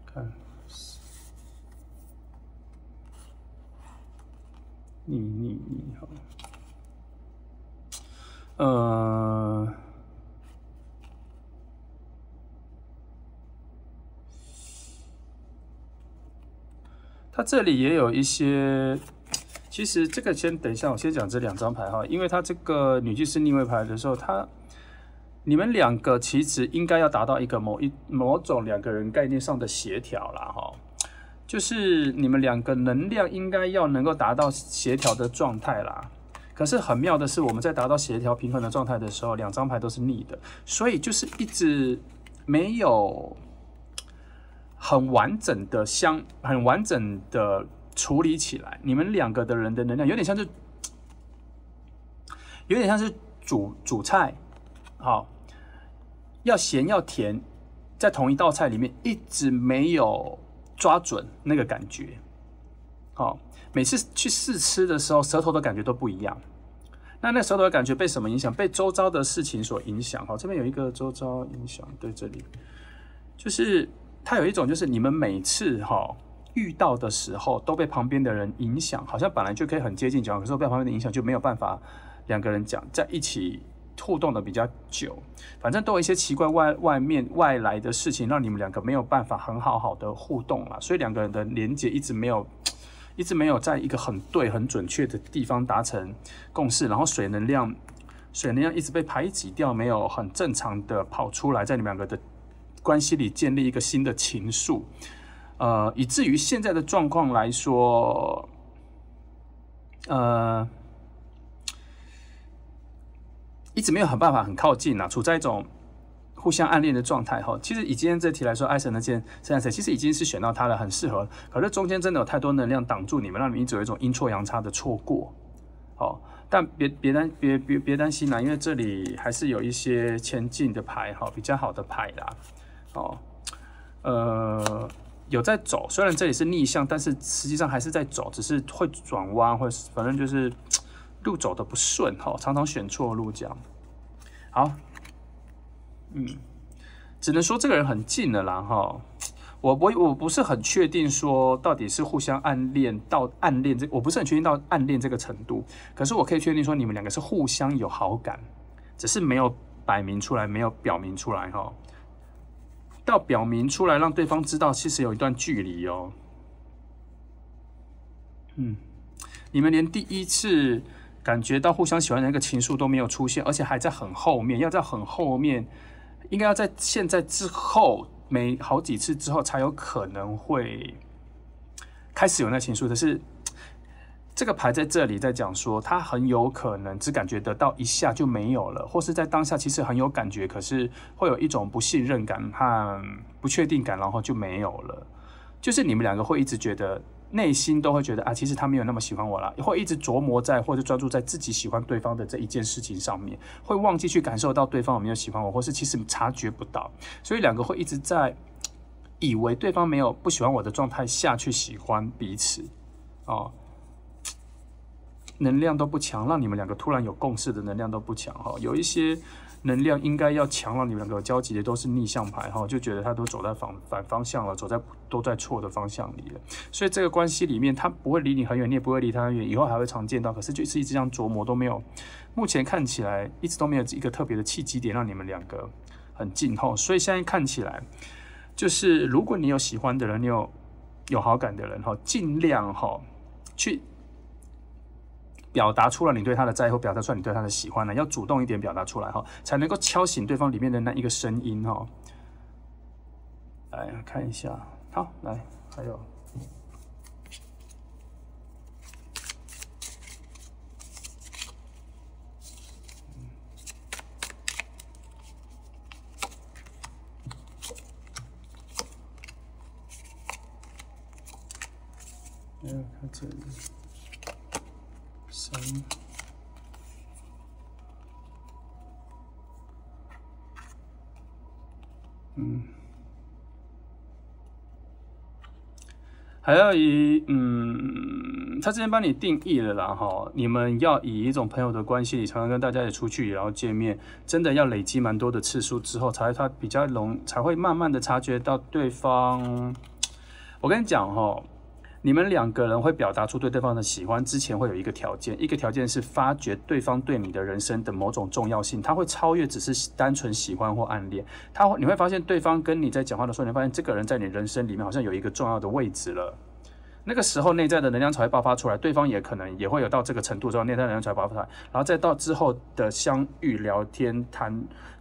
看，你好，它这里也有一些，其实这个先等一下，我先讲这2张牌哈，因为它这个女祭司逆位牌的时候，你们2个其实应该要达到一个某种2个人概念上的协调啦哈，就是你们2个能量应该要能够达到协调的状态啦。可是很妙的是，我们在达到协调平衡的状态的时候，2张牌都是逆的，所以就是一直没有很完整的处理起来。你们2个的人的能量有点像是主菜，好，要咸要甜，在同一道菜里面一直没有抓准那个感觉，好。每次去试吃的时候，舌头的感觉都不一样。那舌头的感觉被什么影响？被周遭的事情所影响。好，这边有一个周遭影响，对，这里就是它有一种，就是你们每次遇到的时候都被旁边的人影响，好像本来就可以很接近讲，可是被旁边的影响就没有办法2个人讲在一起互动的比较久。反正都有一些奇怪外来的事情，让你们2个没有办法很好的互动啦，所以2个人的连结一直没有在一个很对很准确的地方达成共识，然后水能量一直被排挤掉，没有很正常的跑出来，在你们2个的关系里建立一个新的情愫，以至于现在的状况来说，一直没有办法很靠近啊，处在一种互相暗恋的状态哈。其实以今天这题来说，爱神的剑圣诞谁其实已经是选到他了，很适合。可是中间真的有太多能量挡住你们，让你们一直有一种阴错阳差的错过。好，但别担心啦，因为这里还是有一些前进的牌哈，比较好的牌啦。有在走，虽然这里是逆向，但是实际上还是在走，只是会转弯，或反正就是路走的不顺哈，常常选错路这样。好。只能说这个人很近了啦哈。我不是很确定说到底是互相暗恋我不是很确定到暗恋这个程度。可是我可以确定说你们2个是互相有好感，只是没有摆明出来，没有表明出来哈。到表明出来，让对方知道其实有一段距离哦。你们连第一次感觉到互相喜欢的那个情愫都没有出现，而且还在很后面，要在很后面。应该要在现在之后好几次之后才有可能会开始有那情愫。可是这个牌在这里在讲说，他很有可能只感觉得到一下就没有了，或是在当下其实很有感觉，可是会有一种不信任感和不确定感，然后就没有了。就是你们2个会一直觉得内心都会觉得啊，其实他没有那么喜欢我啦，会一直琢磨在或者专注在自己喜欢对方的这一件事情上面，会忘记去感受到对方有没有喜欢我，或是其实察觉不到，所以2个会一直在以为对方没有不喜欢我的状态下去喜欢彼此哦。能量都不强，让你们2个突然有共识的能量都不强哈，有一些能量应该要强，让你们2个有交集的都是逆向牌哈，就觉得他都走在反方向了，都在错的方向里了。所以这个关系里面，他不会离你很远，你也不会离他很远，以后还会常见到。可是就是一直这样琢磨都没有，目前看起来一直都没有一个特别的契机点让你们2个很近哈。所以现在看起来，就是如果你有喜欢的人，你有好感的人哈，尽量哈去表达出来你对他的在乎，表达出来你对他的喜欢呢，要主动一点表达出来哈，才能够敲醒对方里面的那一个声音哈。来看一下，好，来还有。看这里。还要他之前帮你定义了啦哈，你们要以一种朋友的关系里，常常跟大家也出去，然后见面，真的要累积蛮多的次数之后，他比较才会慢慢的察觉到对方。我跟你讲哈。你们2个人会表达出对对方的喜欢之前，会有一个条件，一个条件是发觉对方对你的人生的某种重要性，他会超越只是单纯喜欢或暗恋，你会发现对方跟你在讲话的时候，你会发现这个人在你人生里面好像有一个重要的位置了，那个时候内在的能量才会爆发出来，对方也可能也会有到这个程度之后，内在能量才会爆发出来，然后再到之后的相遇、聊天、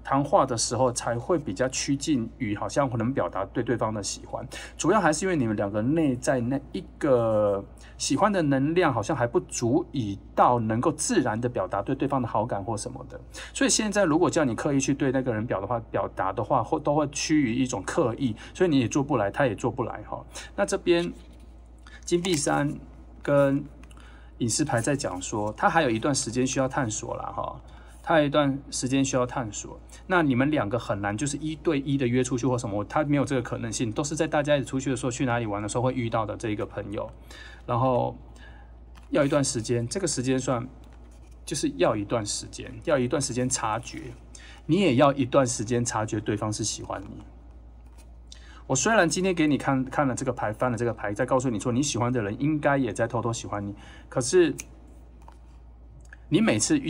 谈话的时候，才会比较趋近于好像能表达对对方的喜欢。主要还是因为你们两个内在那一个喜欢的能量，好像还不足以到能够自然的表达对对方的好感或什么的。所以现在如果叫你刻意去对那个人表达的话，都会趋于一种刻意，所以你也做不来，他也做不来哈。那这边金币3跟隐士牌在讲说，他还有一段时间需要探索啦哈。他有一段时间需要探索，那你们两个很难就是1对1的约出去或什么，他没有这个可能性，都是在大家一起出去的时候，去哪里玩的时候会遇到的这一个朋友，然后要一段时间，这个时间算就是要一段时间，要一段时间察觉，你也要一段时间察觉对方是喜欢你。我虽然今天给你看了这个牌，翻了这个牌，再告诉你说你喜欢的人应该也在偷偷喜欢你，可是你每次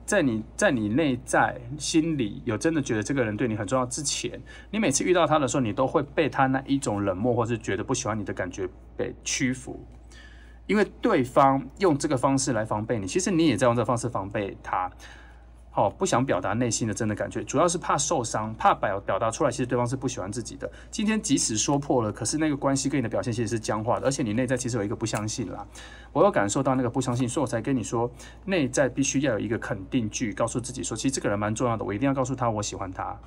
在你内在心里有真的觉得这个人对你很重要之前，你每次遇到他的时候，你都会被他那一种冷漠或是觉得不喜欢你的感觉被屈服，因为对方用这个方式来防备你，其实你也在用这个方式防备他。不想表达内心的真的感觉，主要是怕受伤，怕表达出来，其实对方是不喜欢自己的。今天即使说破了，可是那个关系跟你的表现其实是僵化的，而且你内在其实有一个不相信啦。我有感受到那个不相信，所以我才跟你说，内在必须要有一个肯定句，告诉自己说，其实这个人蛮重要的，我一定要告诉他我喜欢他。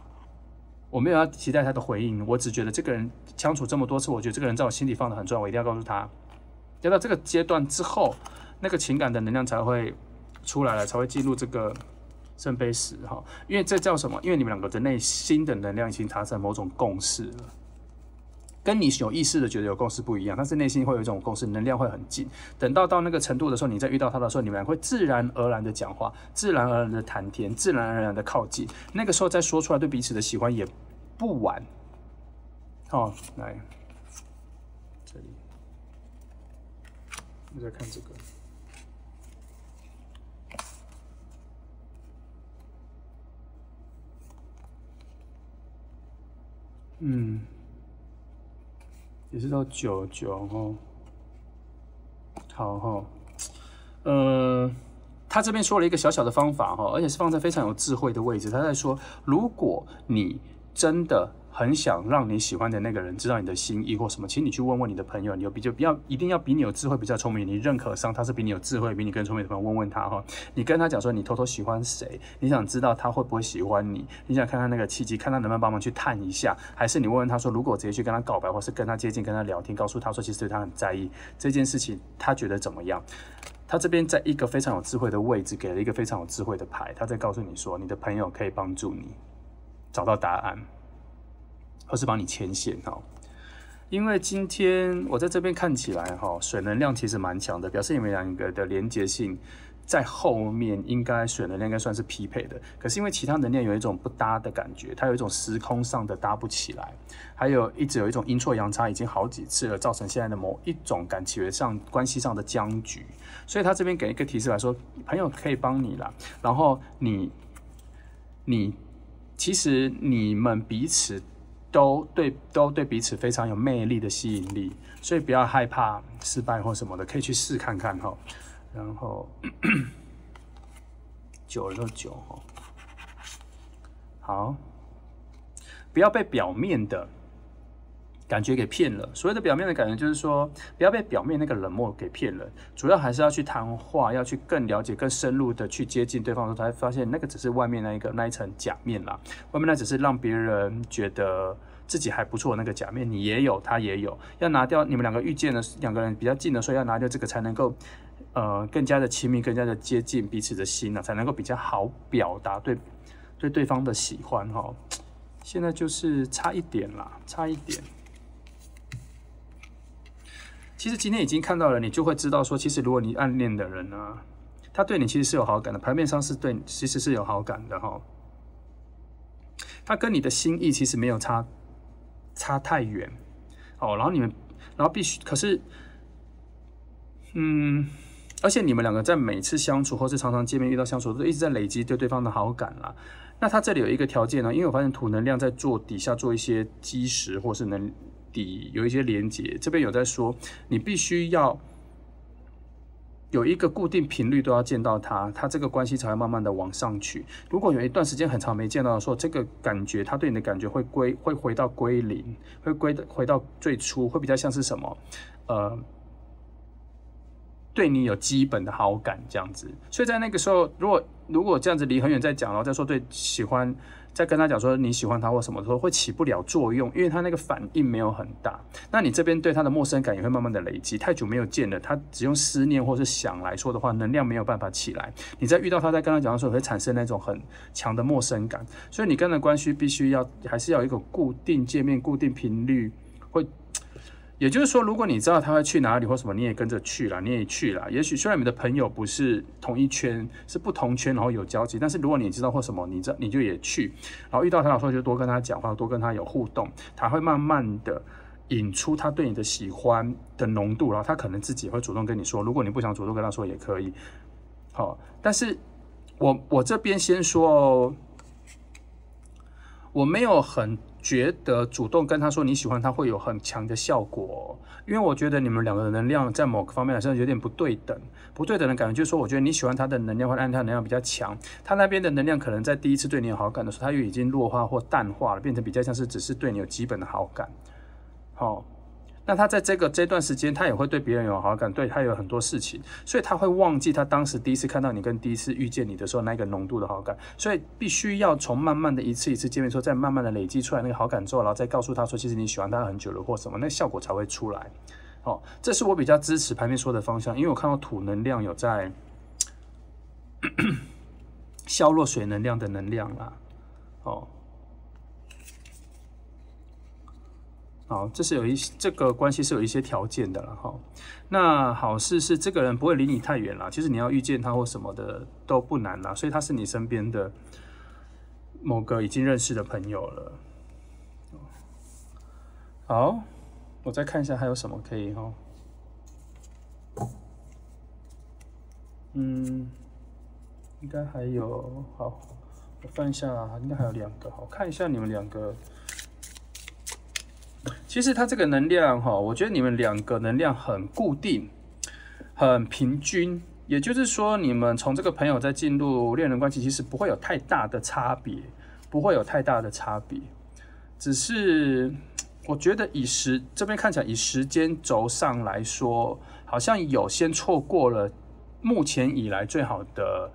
我没有要期待他的回应，我只觉得这个人相处这么多次，我觉得这个人在我心里放得很重要，我一定要告诉他。要到这个阶段之后，那个情感的能量才会出来了，才会进入这个圣杯10哈，因为这叫什么？因为你们两个的内心的能量已经达成某种共识了，跟你有意识的觉得有共识不一样，但是内心会有一种共识，能量会很近。等到那个程度的时候，你再遇到他的时候，你们俩会自然而然的讲话，自然而然的谈天，自然而然的靠近。那个时候再说出来对彼此的喜欢也不晚。来这里，你再看这个。也是到9哦，好他这边说了一个小小的方法而且是放在非常有智慧的位置。他在说，如果你真的很想让你喜欢的那个人知道你的心意或什么，请你去问问你的朋友，你一定要比你有智慧、比较聪明，你认可上他是比你有智慧、比你更聪明的朋友，问问他你跟他讲说你偷偷喜欢谁，你想知道他会不会喜欢你，你想看看那个契机，看他能不能帮忙去探一下，还是你问问他说，如果我直接去跟他告白，或是跟他接近、跟他聊天，告诉他说其实对他很在意这件事情，他觉得怎么样？他这边在一个非常有智慧的位置，给了一个非常有智慧的牌，他在告诉你说，你的朋友可以帮助你找到答案。或是帮你牵线因为今天我在这边看起来水能量其实蛮强的，表示你们两个的连结性在后面应该水能量应该算是匹配的，可是因为其他能量有一种不搭的感觉，它有一种时空上的搭不起来，还有一直有一种阴错阳差，已经好几次了，造成现在的某一种感觉上关系上的僵局，所以他这边给一个提示来说，朋友可以帮你啦，然后你其实你们彼此都对彼此非常有魅力的吸引力，所以不要害怕失败或什么的，可以去试看看然后9了都9好，不要被表面的感觉给骗了。所谓的表面的感觉，就是说不要被表面那个冷漠给骗了。主要还是要去谈话，要去更了解、更深入的去接近对方的时候，才发现那个只是外面那一层假面啦。外面那只是让别人觉得自己还不错的那个假面，你也有，他也有。要拿掉你们两个遇见的两个人比较近的时候，要拿掉这个，才能够更加的亲密，更加的接近彼此的心才能够比较好表达对对方的喜欢现在就是差一点啦，差一点。其实今天已经看到了，你就会知道说，其实如果你暗恋的人呢，他对你其实是有好感的，牌面上是对你其实是有好感的他跟你的心意其实没有差太远然后必须，可是而且你们两个在每次相处或是常常见面遇到相处，都一直在累积对对方的好感啦。那他这里有一个条件呢，因为我发现土能量在做底下做一些基石或是能底有一些连结，这边有在说你必须要有一个固定频率都要见到他，他这个关系才会慢慢的往上去。如果有一段时间很长没见到的时候，这个感觉他对你的感觉会回到归零，会回到最初，会比较像是什么对你有基本的好感这样子。所以在那个时候，如果这样子离很远再讲，然后再说对喜欢，再跟他讲说你喜欢他或什么的时候，会起不了作用，因为他那个反应没有很大。那你这边对他的陌生感也会慢慢的累积，太久没有见了，他只用思念或是想来说的话，能量没有办法起来。你在遇到他，在跟他讲的时候，会产生那种很强的陌生感。所以你跟人关系必须还是要有一个固定界面、固定频率，也就是说，如果你知道他会去哪里或什么，你也跟着去了，你也去了。也许虽然你们的朋友不是同一圈，是不同圈，然后有交集，但是如果你知道或什么，你就也去，然后遇到他的时候就多跟他讲话，多跟他有互动，他会慢慢的引出他对你的喜欢的浓度，然后他可能自己会主动跟你说，如果你不想主动跟他说也可以。好，但是我这边先说哦，我没有很觉得主动跟他说你喜欢他会有很强的效果，因为我觉得你们两个的能量在某个方面来说有点不对等。不对等的感觉就是说，我觉得你喜欢他的能量或按他的能量比较强，他那边的能量可能在第一次对你有好感的时候，他又已经弱化或淡化了，变成比较像是只是对你有基本的好感。好，那他在这段时间，他也会对别人有好感，对他有很多事情，所以他会忘记他当时第一次看到你跟第一次遇见你的时候那个浓度的好感，所以必须要从慢慢的一次一次见面之后，再慢慢的累积出来那个好感之后，然后再告诉他说，其实你喜欢他很久了或什么，那效果才会出来。哦，这是我比较支持牌面说的方向，因为我看到土能量有在削弱水能量的能量啦。哦。好，这个关系是有一些条件的了哈。那好事是这个人不会离你太远啦，其实你要遇见他或什么的都不难啦，所以他是你身边的某个已经认识的朋友了。好，我再看一下还有什么可以哈。应该还有，好，我翻一下，应该还有2个，好，看一下你们2个。其实它这个能量哈，我觉得你们2个能量很固定，很平均。也就是说，你们从这个朋友再进入恋人关系，其实不会有太大的差别，不会有太大的差别。只是我觉得这边看起来以时间轴上来说，好像有先错过了目前以来最好的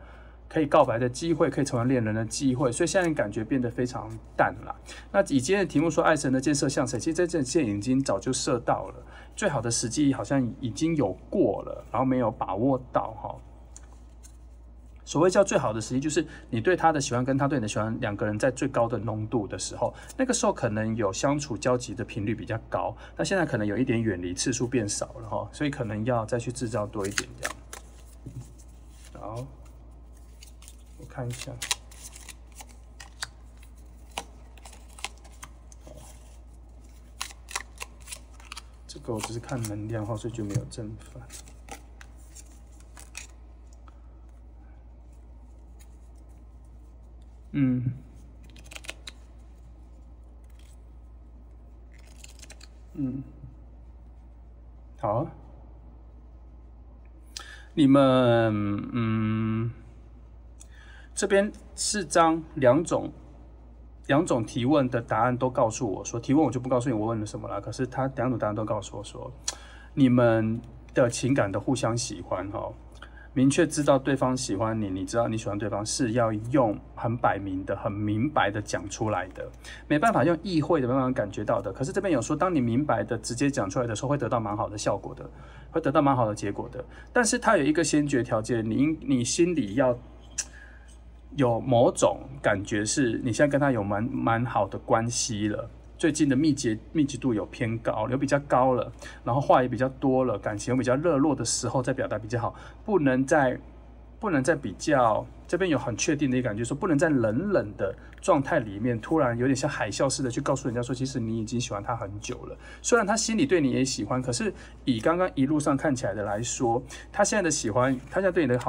可以告白的机会，可以成为恋人的机会，所以现在感觉变得非常淡了。那以今天的题目说爱神的箭射向谁，其实这箭箭已经早就射到了，最好的时机好像已经有过了，然后没有把握到哈。所谓叫最好的时机，就是你对他的喜欢跟他对你的喜欢2个人在最高的浓度的时候，那个时候可能有相处交集的频率比较高，那现在可能有一点远离，次数变少了哈，所以可能要再去制造多一点这样。好。我看一下，这个我只是看能量哈，所以就没有正反。好，你们这边4张两种提问的答案都告诉我说，提问我就不告诉你我问了什么了。可是他2种答案都告诉我说，你们的情感的互相喜欢哈，明确知道对方喜欢你，你知道你喜欢对方是要用很摆明的、很明白的讲出来的，没办法用意会的慢慢感觉到的。可是这边有说，当你明白的直接讲出来的时候，会得到蛮好的效果的，会得到蛮好的结果的。但是它有一个先决条件，你心里要有某种感觉，是你现在跟他有蛮好的关系了，最近的密集度有偏高，有比较高了，然后话也比较多了，感情有比较热络的时候再表达比较好，不能在不能在比较这边有很确定的一个感觉，说不能在冷冷的状态里面突然有点像海啸似的去告诉人家说，其实你已经喜欢他很久了。虽然他心里对你也喜欢，可是以刚刚一路上看起来的来说，他现在的喜欢，他现在对你的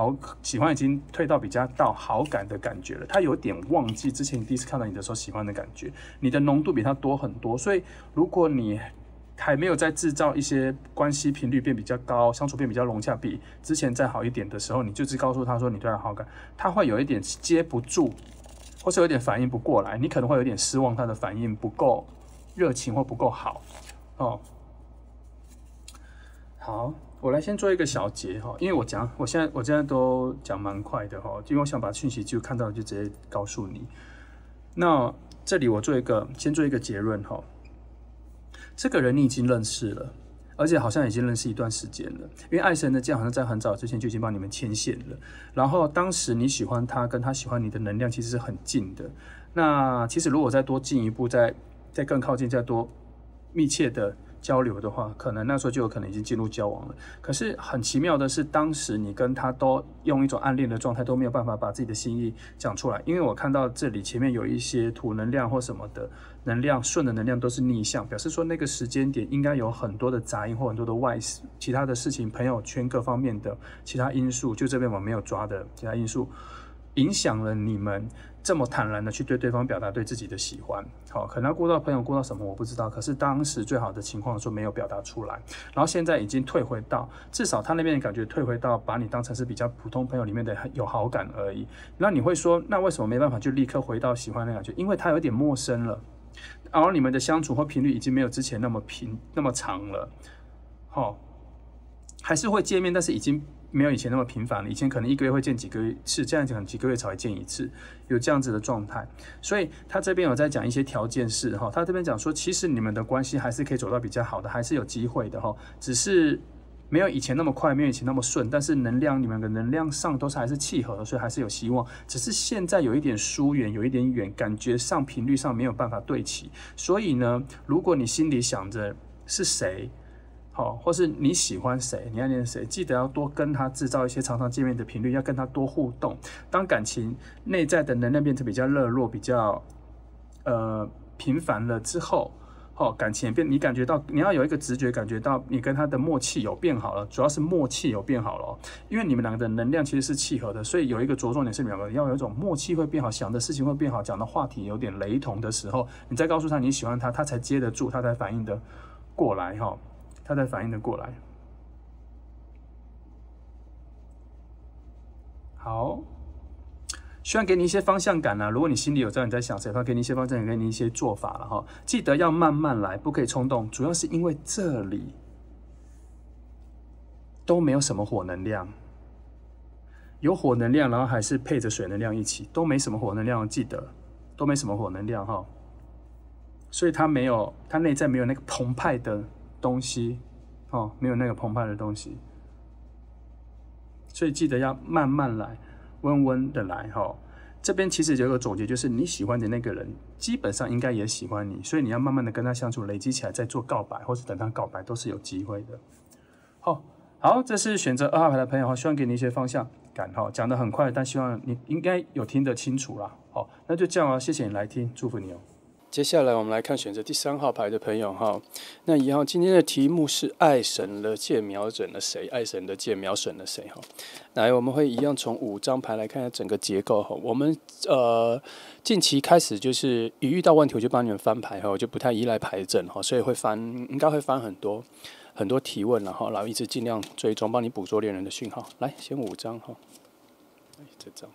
喜欢已经退到比较到好感的感觉了。他有点忘记之前你第一次看到你的时候喜欢的感觉，你的浓度比他多很多。所以如果你还没有在制造一些关系频率变比较高，相处变比较融洽，比之前再好一点的时候，你就只告诉他说你对他好感，他会有一点接不住，或是有点反应不过来，你可能会有点失望，他的反应不够热情或不够好哦。好，我来先做一个小结哈，因为我现在都讲蛮快的哈，因为我想把讯息就看到就直接告诉你。那这里我先做一个结论哈。这个人你已经认识了，而且好像已经认识一段时间了，因为爱神的箭好像在很早之前就已经帮你们牵线了。然后当时你喜欢他，跟他喜欢你的能量其实是很近的。那其实如果再多进一步，再更靠近，再多密切的交流的话，可能那时候就有可能已经进入交往了。可是很奇妙的是，当时你跟他都用一种暗恋的状态，都没有办法把自己的心意讲出来。因为我看到这里前面有一些土能量或什么的能量，顺的能量都是逆向，表示说那个时间点应该有很多的杂音或很多的其他的事情，朋友圈各方面的其他因素，就这边我没有抓的其他因素，影响了你们这么坦然的去对对方表达对自己的喜欢。好，可能要顾到朋友顾到什么我不知道，可是当时最好的情况说没有表达出来，然后现在已经退回到，至少他那边的感觉退回到把你当成是比较普通朋友里面的有好感而已。那你会说，那为什么没办法就立刻回到喜欢的感觉？因为他有点陌生了，然后你们的相处或频率已经没有之前那么长了。好，还是会见面，但是已经没有以前那么频繁了。以前可能1个月会见几个次，这样可能几个月才会见一次，有这样子的状态。所以他这边有在讲一些条件式哈，他这边讲说，其实你们的关系还是可以走到比较好的，还是有机会的哈，只是没有以前那么快，没有以前那么顺，但是你们的能量上都是还是契合的，所以还是有希望。只是现在有一点疏远，有一点远，感觉上频率上没有办法对齐。所以呢，如果你心里想着是谁，好，或是你喜欢谁，你暗恋谁，记得要多跟他制造一些常常见面的频率，要跟他多互动。当感情内在的能量变成比较热络、比较频繁了之后，感情你感觉到，你要有一个直觉感觉到你跟他的默契有变好了，主要是默契有变好了，因为你们两个的能量其实是契合的，所以有一个着重点是你们两个要有一种默契会变好，想的事情会变好，讲的话题有点雷同的时候，你再告诉他你喜欢他，他才接得住，他才反应得过来哈。他才反应得过来。好，希望给你一些方向感啊。如果你心里有知道你在想谁，他给你一些方向感，给你一些做法了哈。记得要慢慢来，不可以冲动。主要是因为这里都没有什么火能量，有火能量，然后还是配着水能量一起，都没什么火能量。记得都没什么火能量哈。所以他内在没有那个澎湃的东西，没有那个澎湃的东西，所以记得要慢慢来，温温的来哈。这边其实有一个总结，就是你喜欢的那个人，基本上应该也喜欢你，所以你要慢慢的跟他相处，累积起来再做告白，或是等他告白都是有机会的。好，这是选择2号牌的朋友，希望给你一些方向感哈。讲得很快，但希望你应该有听得清楚啦。好，那就这样啊，谢谢你来听，祝福你哦。接下来我们来看选择第3号牌的朋友哈。那一样，今天的题目是爱神的箭瞄准了谁？爱神的箭瞄准了谁？哈，来，我们会一样从5张牌来看一下整个结构哈。我们近期开始就是一遇到问题我就帮你们翻牌哈，我就不太依赖牌阵哈，所以应该会翻很多提问然后一直尽量追踪帮你捕捉恋人的讯号。来，先5张哈，这张，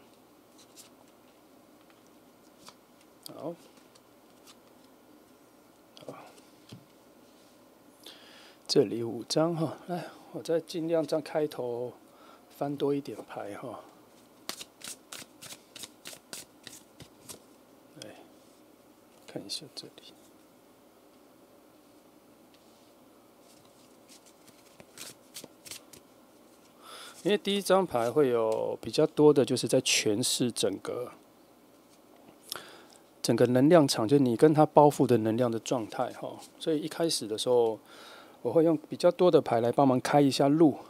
好。这里5张哈，来，我再尽量在开头翻多一点牌哈。来看一下这里，因为第1张牌会有比较多的，就是在诠释整个能量场，就是你跟他包覆的能量的状态哈。所以一开始的时候，我会用比较多的牌来帮忙开一下路哈。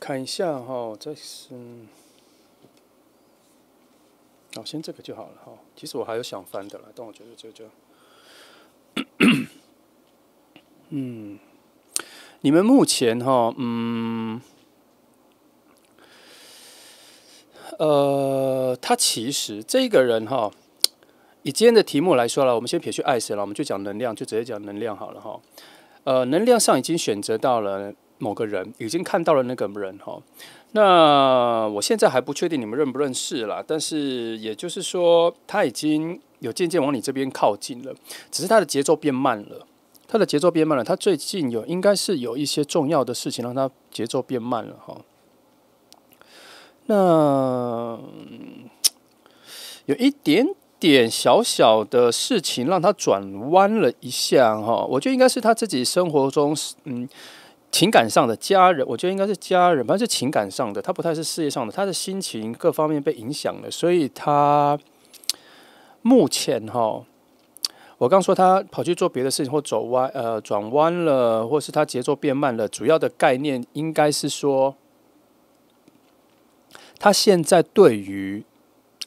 看一下哈，这是，先这个就好了哈。其实我还有想翻的啦，但我觉得这就，你们目前哈，他其实这个人哈，以今天的题目来说了，我们先撇去爱神了，我们就讲能量，就直接讲能量好了哈。能量上已经选择到了某个人，已经看到了那个人哈。那我现在还不确定你们认不认识啦，但是也就是说，他已经有渐渐往你这边靠近了，只是他的节奏变慢了。他最近应该是有一些重要的事情让他节奏变慢了哈。那有一点点小小的事情让他转弯了一下哈，我觉得应该是他自己生活中情感上的家人，我觉得应该是家人，反正是情感上的，他不太是事业上的，他的心情各方面被影响了，所以他目前哈。我刚说他跑去做别的事情或转弯了，或是他节奏变慢了，主要的概念应该是说，他现在对于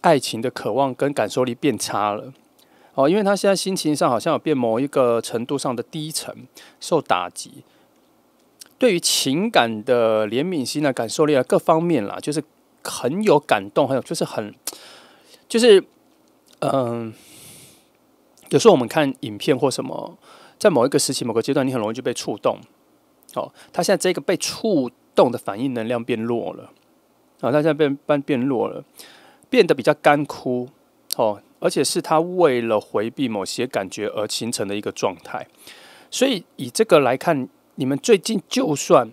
爱情的渴望跟感受力变差了。因为他现在心情上好像有变某一个程度上的低沉，受打击。对于情感的怜悯心啊、感受力啊各方面啦，就是很有感动，还有就是有时候我们看影片或什么，在某一个时期、某个阶段，你很容易就被触动。他现在这个被触动的反应能量变弱了。他现在变弱了，变得比较干枯。而且是他为了回避某些感觉而形成的一个状态。所以以这个来看，你们最近就算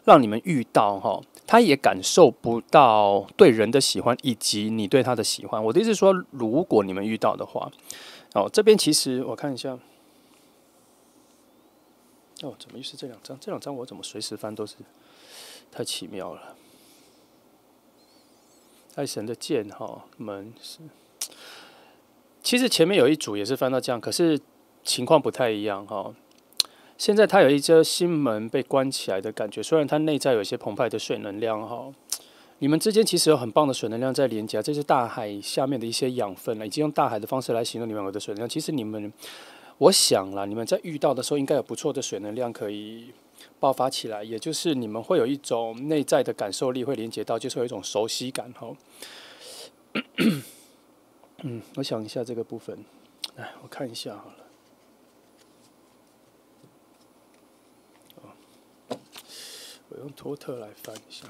让你们遇到他也感受不到对人的喜欢，以及你对他的喜欢。我的意思是说，如果你们遇到的话，这边其实我看一下，怎么又是这两张？这两张我怎么随时翻都是太奇妙了。爱神的剑门是，其实前面有一组也是翻到这样，可是情况不太一样现在它有一遮心门被关起来的感觉，虽然它内在有一些澎湃的水能量你们之间其实有很棒的水能量在连接，这是大海下面的一些养分已经用大海的方式来形容你们的水能量。其实我想啦，你们在遇到的时候应该有不错的水能量可以爆发起来，也就是你们会有一种内在的感受力会连接到，就是有一种熟悉感我想一下这个部分，我看一下好了。我用托特来翻一下。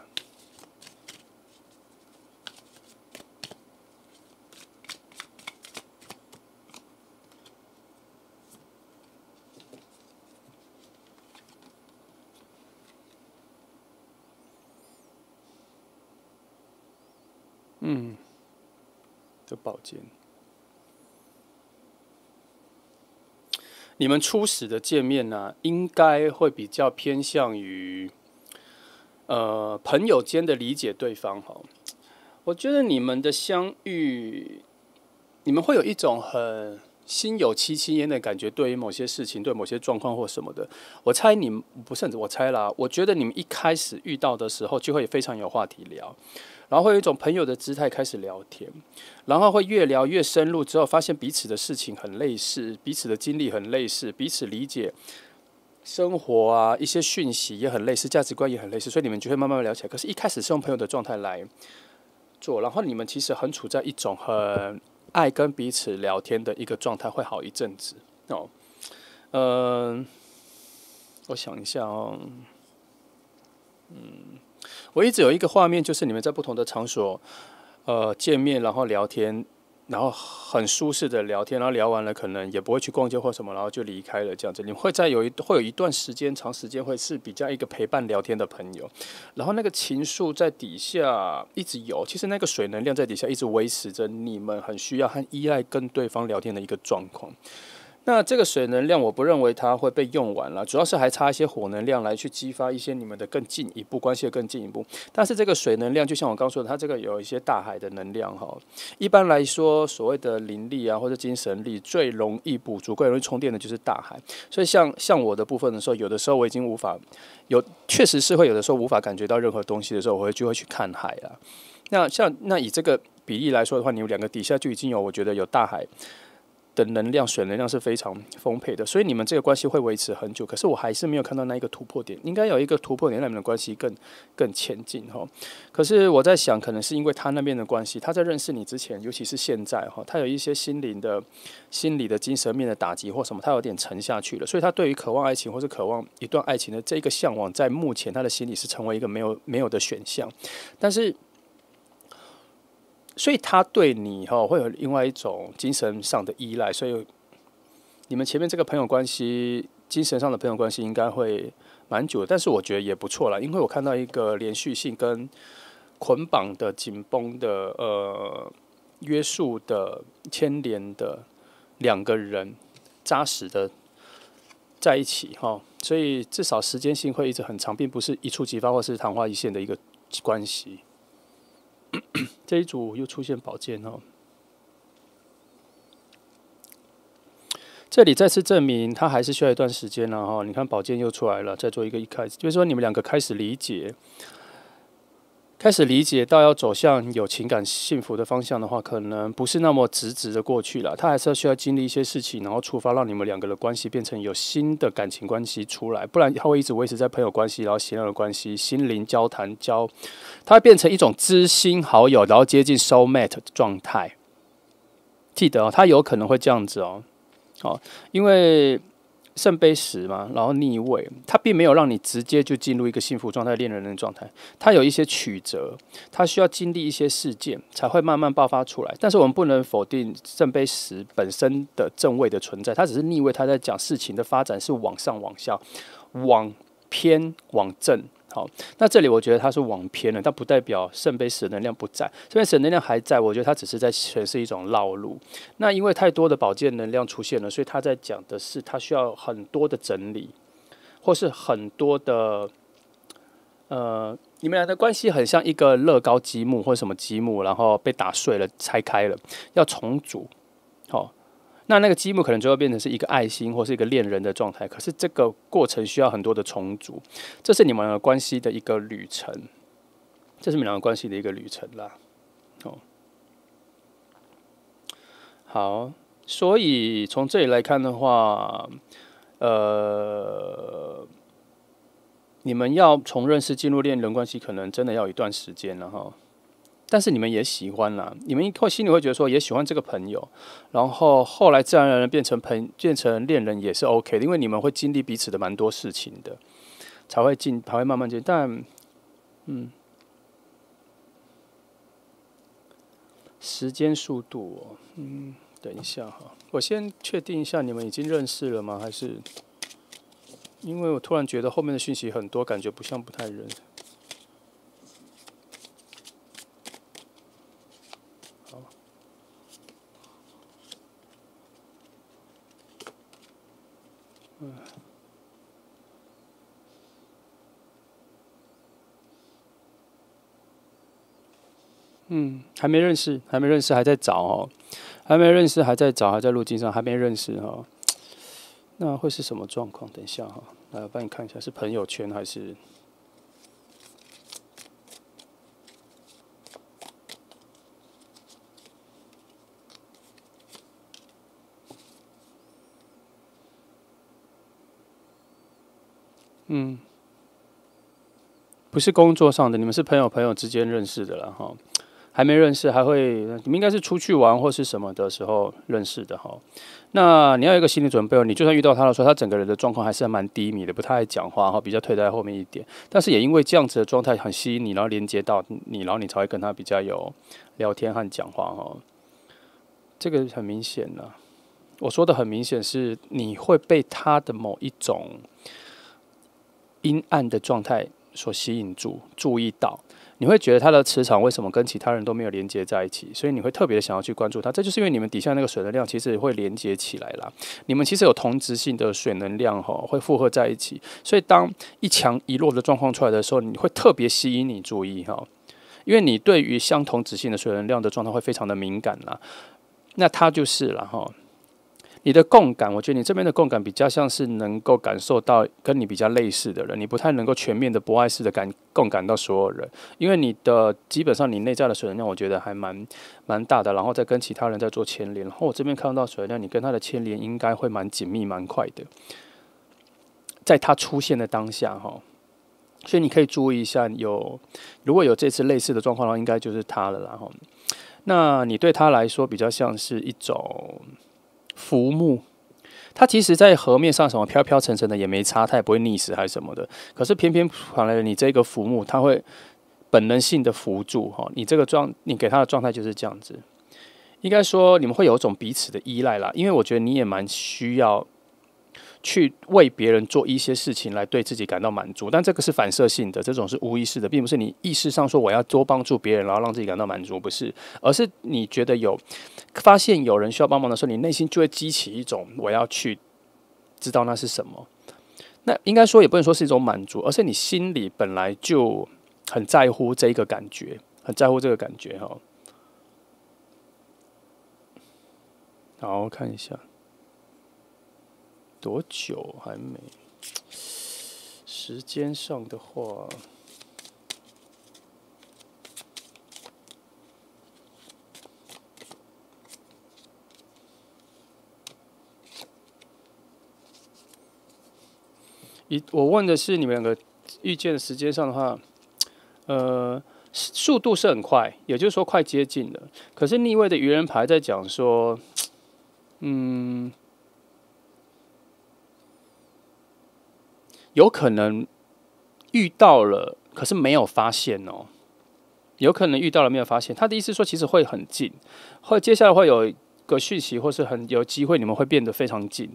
这宝剑，你们初始的见面呢，应该会比较偏向于朋友间的理解对方我觉得你们的相遇，你们会有一种很心有戚戚焉的感觉，对于某些事情、对某些状况或什么的。我猜你们不是，我猜啦，我觉得你们一开始遇到的时候，就会非常有话题聊。然后会有一种朋友的姿态开始聊天，然后会越聊越深入，之后发现彼此的事情很类似，彼此的经历很类似，彼此理解生活啊一些讯息也很类似，价值观也很类似，所以你们就会慢慢聊起来。可是，一开始是用朋友的状态来做，然后你们其实很处在一种很爱跟彼此聊天的一个状态，会好一阵子我想一下我一直有一个画面，就是你们在不同的场所，见面，然后聊天，然后很舒适的聊天，然后聊完了，可能也不会去逛街或什么，然后就离开了这样子。你们会有一段时间，长时间会是比较一个陪伴聊天的朋友，然后那个情愫在底下一直有，其实那个水能量在底下一直维持着你们很需要和依赖跟对方聊天的一个状况。那这个水能量，我不认为它会被用完了，主要是还差一些火能量来去激发一些你们的更进一步关系的更进一步。但是这个水能量，就像我刚说的，它这个有一些大海的能量哈。一般来说，所谓的灵力啊或者精神力，最容易补足、最容易充电的就是大海。所以像我的部分的时候，有的时候我已经无法确实是会有的时候无法感觉到任何东西的时候，我就会去看海啊。那以这个比例来说的话，你有2个底下就已经有，我觉得有大海的能量，水能量是非常丰沛的，所以你们这个关系会维持很久。可是我还是没有看到那一个突破点，应该有一个突破点，让你们的关系更前进哈。可是我在想，可能是因为他那边的关系，他在认识你之前，尤其是现在哈，他有一些心理的精神面的打击或什么，他有点沉下去了，所以他对于渴望爱情或是渴望一段爱情的这个向往，在目前他的心里是成为一个没有的选项，但是。所以他对你会有另外一种精神上的依赖，所以你们前面这个朋友关系，精神上的朋友关系应该会蛮久的，但是我觉得也不错啦，因为我看到一个连续性跟捆绑的、紧绷的、约束的、牵连的2个人扎实的在一起所以至少时间性会一直很长，并不是一触即发或是昙花一现的一个关系。这一组又出现宝剑这里再次证明他还是需要一段时间了你看宝剑又出来了，再做一开始，就是说你们2个开始理解到要走向有情感幸福的方向的话，可能不是那么直的过去了，他还是需要经历一些事情，然后触发让你们2个的关系变成有新的感情关系出来，不然他会一直维持在朋友关系，然后信任的关系，心灵交谈它会变成一种知心好友，然后接近 soul mate 的状态。记得它有可能会这样子因为圣杯10嘛，然后逆位，它并没有让你直接就进入一个幸福状态、恋人的状态，它有一些曲折，它需要经历一些事件才会慢慢爆发出来。但是我们不能否定圣杯10本身的正位的存在，它只是逆位，它在讲事情的发展是往上、往下、往偏、往正。好，那这里我觉得它是往偏了，但不代表圣杯10的能量不在，圣杯10的能量还在，我觉得它只是在诠释一种绕路。那因为太多的宝剑能量出现了，所以他在讲的是他需要很多的整理，或是很多的你们俩的关系很像一个乐高积木或者什么积木，然后被打碎了、拆开了，要重组。好。那个积木可能最后变成是一个爱心或是一个恋人的状态，可是这个过程需要很多的重组，这是你们两个关系的一个旅程，这是你们两个关系的一个旅程啦。好，所以从这里来看的话，你们要从认识进入恋人关系，可能真的要一段时间了哈。但是你们也喜欢啦，你们会心里会觉得说也喜欢这个朋友，然后后来自然而然变成恋人也是 OK 的，因为你们会经历彼此的蛮多事情的，才会慢慢进。但时间速度等一下哈，我先确定一下你们已经认识了吗？还是因为我突然觉得后面的讯息很多，感觉不像不太认识。还没认识，还在找还没认识，还在找，还在路径上，还没认识那会是什么状况？等一下来我帮你看一下，是朋友圈还是？不是工作上的，你们是朋友之间认识的了还没认识，你们应该是出去玩或是什么的时候认识的那你要有一个心理准备你就算遇到他的时候，他整个人的状况还是蛮低迷的，不太爱讲话比较退在后面一点。但是也因为这样子的状态很吸引你，然后连接到你，然后你才会跟他比较有聊天和讲话这个很明显了。我说的很明显是你会被他的某一种阴暗的状态所吸引住，注意到，你会觉得他的磁场为什么跟其他人都没有连接在一起，所以你会特别想要去关注他。这就是因为你们底下那个水能量其实会连接起来啦，你们其实有同质性的水能量会复合在一起，所以当一强一弱的状况出来的时候，你会特别吸引你注意因为你对于相同质性的水能量的状态会非常的敏感啦。那它就是了你的共感，我觉得你这边的共感比较像是能够感受到跟你比较类似的人，你不太能够全面的博爱式的共感到所有人，因为你的基本上你内在的水能量，我觉得还蛮大的，然后再跟其他人在做牵连，然后我这边看到水能量，你跟他的牵连应该会蛮紧密、蛮快的，在他出现的当下所以你可以注意一下，如果有这次类似的状况的话，应该就是他了啦那你对他来说比较像是一种浮木，它其实在河面上什么飘飘沉沉的也没差，它也不会溺死还是什么的。可是偏偏传来了你这个浮木，它会本能性的扶住你给他的状态就是这样子。应该说你们会有一种彼此的依赖啦，因为我觉得你也蛮需要去为别人做一些事情来对自己感到满足，但这个是反射性的，这种是无意识的，并不是你意识上说我要多帮助别人，然后让自己感到满足，不是，而是你觉得发现有人需要帮忙的时候，你内心就会激起一种我要去知道那是什么。那应该说也不能说是一种满足，而是你心里本来就很在乎这一个感觉，很在乎这个感觉好，看一下。多久还没？时间上的话，我问的是你们两个遇见的时间上的话，速度是很快，也就是说快接近了。可是逆位的愚人牌在讲说，有可能遇到了，可是没有发现有可能遇到了没有发现。他的意思说，其实会很近，接下来会有一个讯息，或是很有机会，你们会变得非常近。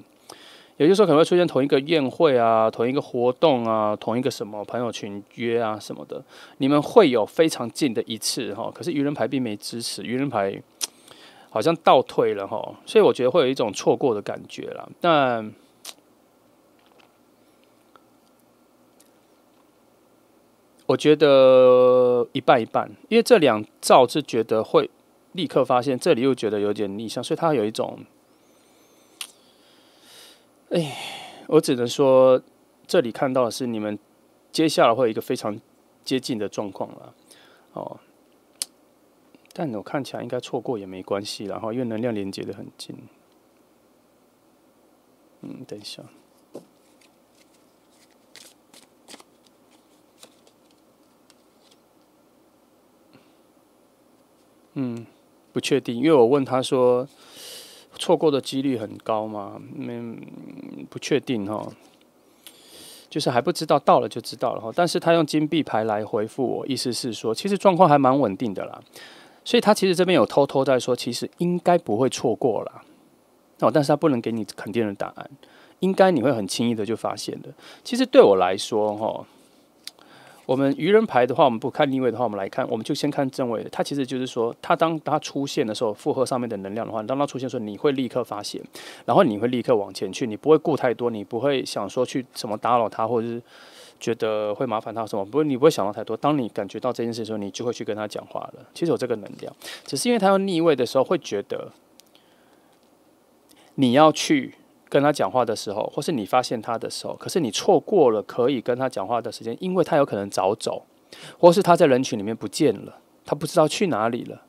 也就是说，可能会出现同一个宴会啊，同一个活动啊，同一个什么朋友群约啊什么的，你们会有非常近的一次可是愚人牌并没支持，愚人牌好像倒退了所以我觉得会有一种错过的感觉啦。但我觉得一半一半，因为这两兆是觉得会立刻发现，这里又觉得有点逆向，所以它有一种，我只能说，这里看到的是你们接下来会有一个非常接近的状况了，但我看起来应该错过也没关系啦，因为能量连接的很近。等一下。不确定，因为我问他说错过的几率很高吗？不确定就是还不知道，到了就知道了但是他用金币牌来回复我，意思是说其实状况还蛮稳定的啦，所以他其实这边有偷偷在说，其实应该不会错过啦但是他不能给你肯定的答案，应该你会很轻易的就发现的。其实对我来说我们愚人牌的话，我们不看逆位的话，我们来看，我们就先看正位的。它其实就是说，当它出现的时候，负荷上面的能量的话，当它出现的时候，你会立刻发现，然后你会立刻往前去，你不会顾太多，你不会想说去什么打扰它，或者是觉得会麻烦他什么，你不会想到太多。当你感觉到这件事的时候，你就会去跟他讲话了。其实有这个能量，只是因为他要逆位的时候，会觉得你要去跟他讲话的时候，或是你发现他的时候，可是你错过了可以跟他讲话的时间，因为他有可能早走，或是他在人群里面不见了，他不知道去哪里了。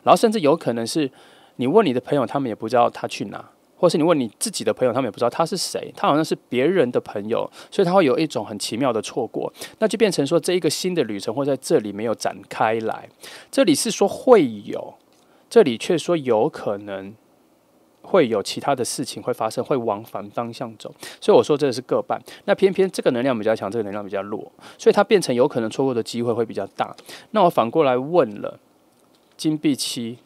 然后甚至有可能是你问你的朋友，他们也不知道他去哪，或是你问你自己的朋友，他们也不知道他是谁，他好像是别人的朋友，所以他会有一种很奇妙的错过，那就变成说这一个新的旅程会在这里没有展开来。这里是说会有，这里却说有可能会有其他的事情会发生，会往反方向走，所以我说这是各半。那偏偏这个能量比较强，这个能量比较弱，所以它变成有可能错过的机会会比较大。那我反过来问了金币7，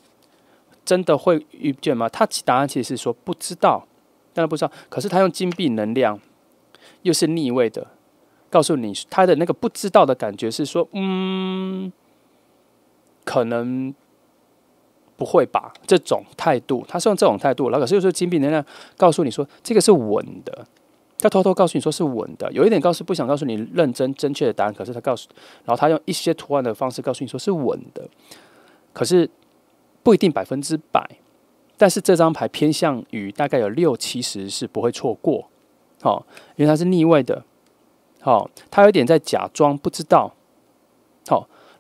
真的会遇见吗？他答案其实是说不知道，当然不知道。可是他用金币能量又是逆位的，告诉你他的那个不知道的感觉是说，可能不会吧，这种态度，他是用这种态度，然后可是又说金币能量告诉你说这个是稳的，他偷偷告诉你说是稳的，有一点不想告诉你认真正确的答案，可是他告诉，然后他用一些图案的方式告诉你说是稳的，可是不一定100%，但是这张牌偏向于大概有60-70%是不会错过，因为它是逆位的，他有点在假装不知道，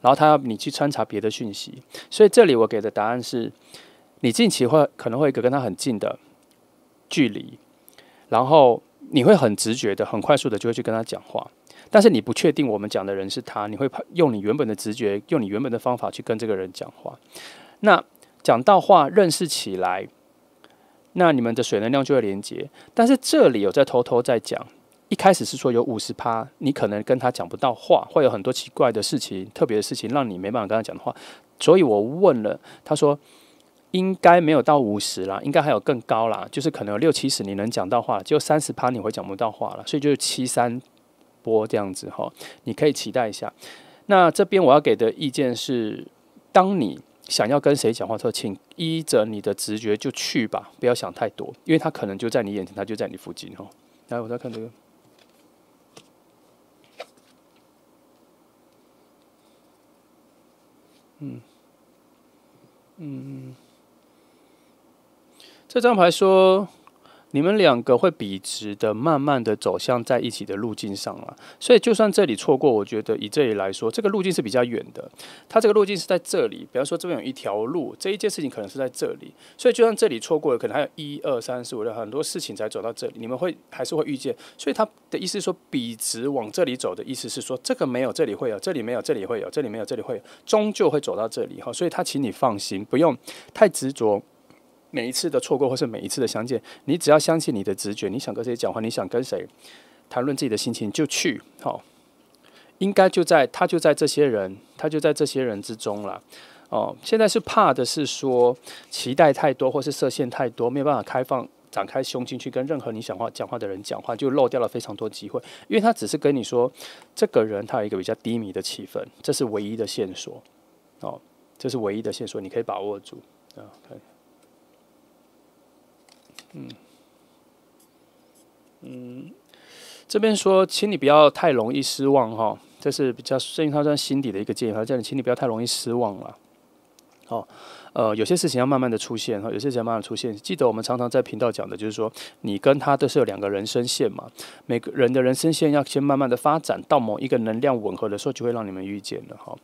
然后他要你去穿插别的讯息，所以这里我给的答案是，你近期可能会有一个跟他很近的距离，然后你会很直觉的、很快速的就会去跟他讲话，但是你不确定我们讲的人是他，你会用你原本的直觉、用你原本的方法去跟这个人讲话。那讲到话，认识起来，那你们的水能量就会连接。但是这里有在偷偷在讲，一开始是说有50%，你可能跟他讲不到话，会有很多奇怪的事情、特别的事情，让你没办法跟他讲的话。所以我问了，他说应该没有到50啦，应该还有更高啦，就是可能有60-70%你能讲到话，只有30%你会讲不到话了，所以就是73波这样子哈，你可以期待一下。那这边我要给的意见是，当你想要跟谁讲话的时候，请依着你的直觉就去吧，不要想太多，因为他可能就在你眼前，他就在你附近哈。来，我再看这个。这张牌说，你们两个会笔直的、慢慢的走向在一起的路径上了。所以，就算这里错过，我觉得以这里来说，这个路径是比较远的。它这个路径是在这里，比方说这边有一条路，这一件事情可能是在这里。所以，就算这里错过了，可能还有1、2、3、4、5、6很多事情才走到这里，你们还是会遇见。所以，他的意思是说，笔直往这里走的意思是说，这个没有，这里会有；这里没有，这里会有；这里没有，这里会有，终究会走到这里。所以他请你放心，不用太执着。每一次的错过，或是每一次的相见，你只要相信你的直觉，你想跟谁讲话，你想跟谁谈论自己的心情，就去。应该他就在这些人之中了。现在是怕的是说期待太多，或是设限太多，没有办法展开胸襟去跟任何你讲话的人讲话，就漏掉了非常多机会。因为他只是跟你说，这个人他有一个比较低迷的气氛，这是唯一的线索。这是唯一的线索，你可以把握住。这边说，请你不要太容易失望哈，这是比较顺应他算心底的一个建议，他叫你，请你不要太容易失望了。有些事情要慢慢的出现，有些事情要慢慢的出现。记得我们常常在频道讲的，就是说，你跟他都是有2个人生线嘛，每个人的人生线要先慢慢的发展到某一个能量吻合的时候，就会让你们遇见了哈。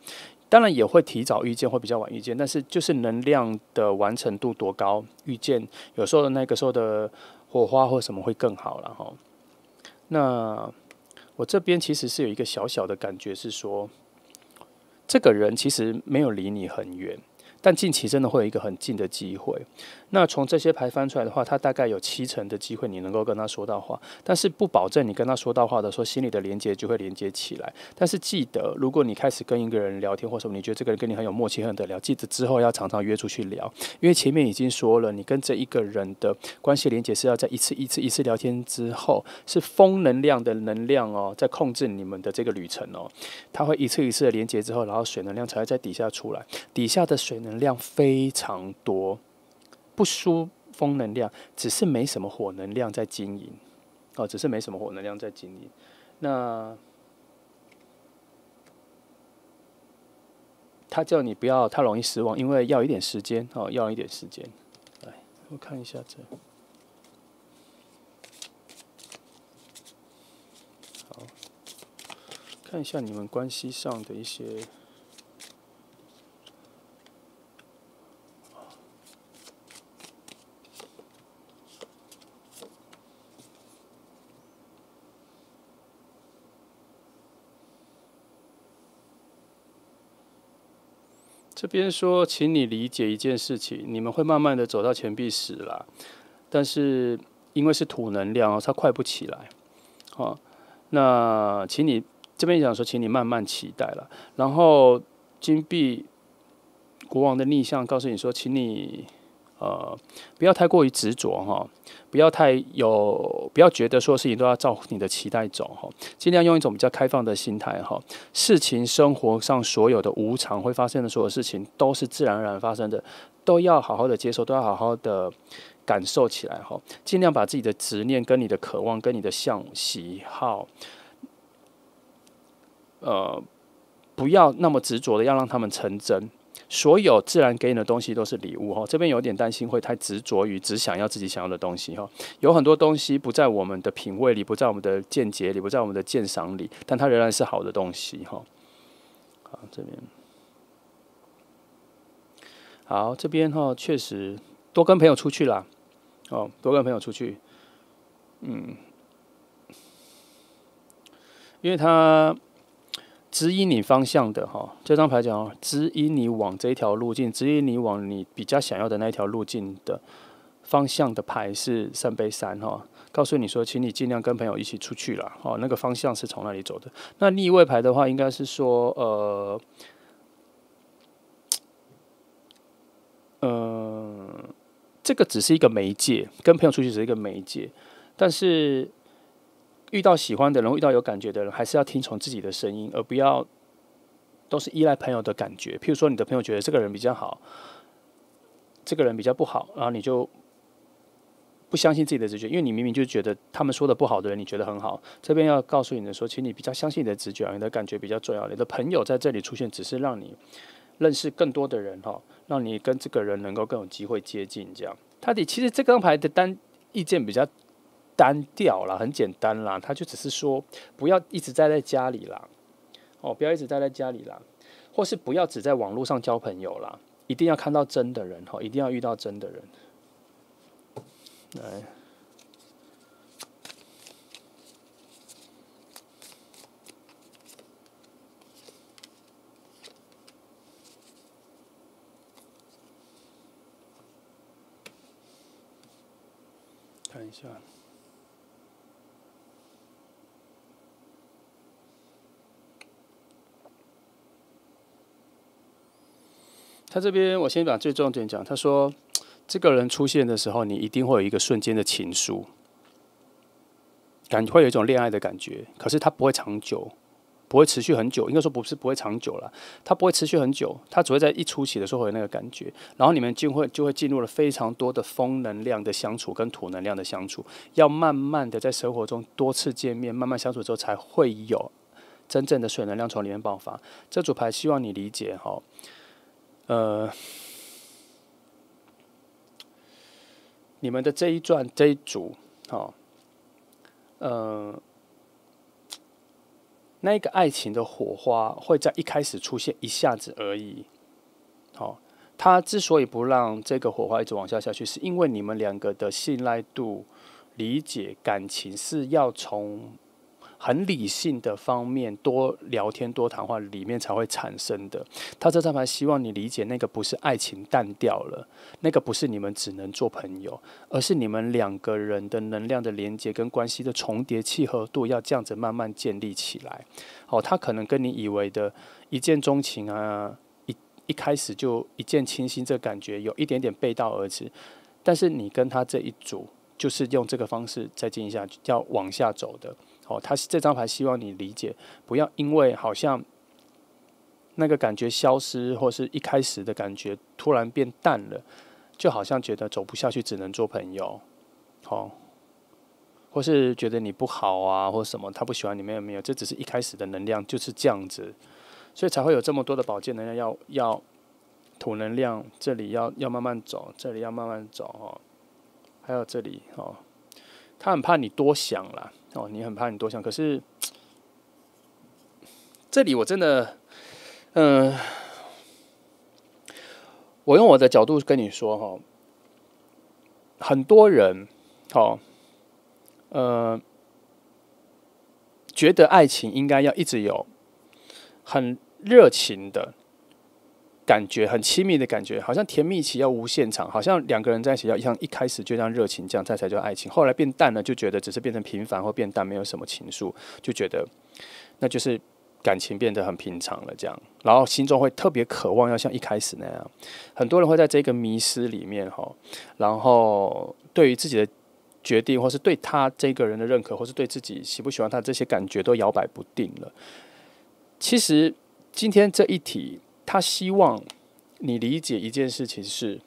当然也会提早遇见，或比较晚遇见，但是就是能量的完成度多高，遇见有时候那个时候的火花或什么会更好了哈。那我这边其实是有一个小小的感觉是说，这个人其实没有离你很远，但近期真的会有一个很近的机会。那从这些牌翻出来的话，他大概有70%的机会你能够跟他说到话，但是不保证你跟他说到话的时候，心里的连接就会连接起来。但是记得，如果你开始跟一个人聊天或什么，你觉得这个人跟你很有默契、很得聊，记得之后要常常约出去聊，因为前面已经说了，你跟这一个人的关系连接是要在一次聊天之后，是风能量的能量在控制你们的这个旅程它会一次的连接之后，然后水能量才会在底下出来，底下的水能量非常多。不输风能量，只是没什么火能量在经营，只是没什么火能量在经营。那他叫你不要太容易失望，因为要一点时间要一点时间。来，我看一下这。好，看一下你们关系上的一些。这边说，请你理解一件事情，你们会慢慢的走到钱币10啦，但是因为是土能量它快不起来，那请你这边讲说，请你慢慢期待了。然后金币国王的逆向告诉你说，请你不要太过于执着哈，不要觉得说事情都要照你的期待走哈，尽量用一种比较开放的心态哈。事情生活上所有的无常会发生的所有事情都是自然而然发生的，都要好好的接受，都要好好的感受起来哈。尽量把自己的执念、跟你的渴望、跟你的喜好，不要那么执着的要让他们成真。所有自然给你的东西都是礼物哈，这边有点担心会太执着于只想要自己想要的东西哈。有很多东西不在我们的品味里，不在我们的见解里，不在我们的鉴赏里，但它仍然是好的东西哈。好，这边好，这边哈确实多跟朋友出去啦，多跟朋友出去，因为他指引你方向的哈，这张牌讲指引你往这一条路径，指引你往你比较想要的那一条路径的方向的牌是圣杯3哈，告诉你说，请你尽量跟朋友一起出去啦，那个方向是从那里走的。那逆位牌的话，应该是说这个只是一个媒介，跟朋友出去只是一个媒介，但是遇到喜欢的人，遇到有感觉的人，还是要听从自己的声音，而不要都是依赖朋友的感觉。譬如说，你的朋友觉得这个人比较好，这个人比较不好，然后你就不相信自己的直觉，因为你明明就觉得他们说的不好的人，你觉得很好。这边要告诉你的说，请你比较相信你的直觉，你的感觉比较重要。你的朋友在这里出现，只是让你认识更多的人哈，让你跟这个人能够更有机会接近。这样，其实这张牌的意见比较单调啦，很简单啦，他就只是说不要一直待在家里啦，不要一直待在家里啦，或是不要只在网络上交朋友啦，一定要看到真的人，一定要遇到真的人。来，看一下。他这边我先把最重点讲，他说这个人出现的时候，你一定会有一个瞬间的情愫，会有一种恋爱的感觉，可是它不会长久，不会持续很久，应该说不会长久了，它不会持续很久，它只会在一初期的时候会有那个感觉，然后你们就会进入了非常多的风能量的相处跟土能量的相处，要慢慢的在生活中多次见面，慢慢相处之后才会有真正的水能量从里面爆发。这组牌希望你理解哈。你们的这一组，那一个爱情的火花会在一开始出现一下子而已，他之所以不让这个火花一直往下去，是因为你们两个的信赖度、理解、感情是要从很理性的方面多聊天多谈话里面才会产生的。他这张牌希望你理解，那个不是爱情淡掉了，那个不是你们只能做朋友，而是你们两个人的能量的连接跟关系的重叠契合度要这样子慢慢建立起来。他可能跟你以为的一见钟情啊，一开始就一见倾心，这感觉有一点点背道而驰，但是你跟他这一组就是用这个方式再进一下，要往下走的。他这张牌希望你理解，不要因为好像那个感觉消失，或是一开始的感觉突然变淡了，就好像觉得走不下去，只能做朋友，或是觉得你不好啊，或什么他不喜欢你，没有，这只是一开始的能量就是这样子，所以才会有这么多的宝剑能量要土能量，这里要慢慢走，这里要慢慢走还有这里他很怕你多想啦。你很怕你多想，可是这里我真的，我用我的角度跟你说很多人觉得爱情应该要一直有很热情的感觉，很亲密的感觉，好像甜蜜期要无限长，好像两个人在一起要像一开始就这样热情，这样才叫爱情。后来变淡了，就觉得只是变成平凡或变淡，没有什么情愫，就觉得那就是感情变得很平常了，这样，然后心中会特别渴望要像一开始那样。很多人会在这个迷失里面哈，然后对于自己的决定，或是对他这个人的认可，或是对自己喜不喜欢他这些感觉都摇摆不定了。其实今天这一题，他希望你理解一件事情是，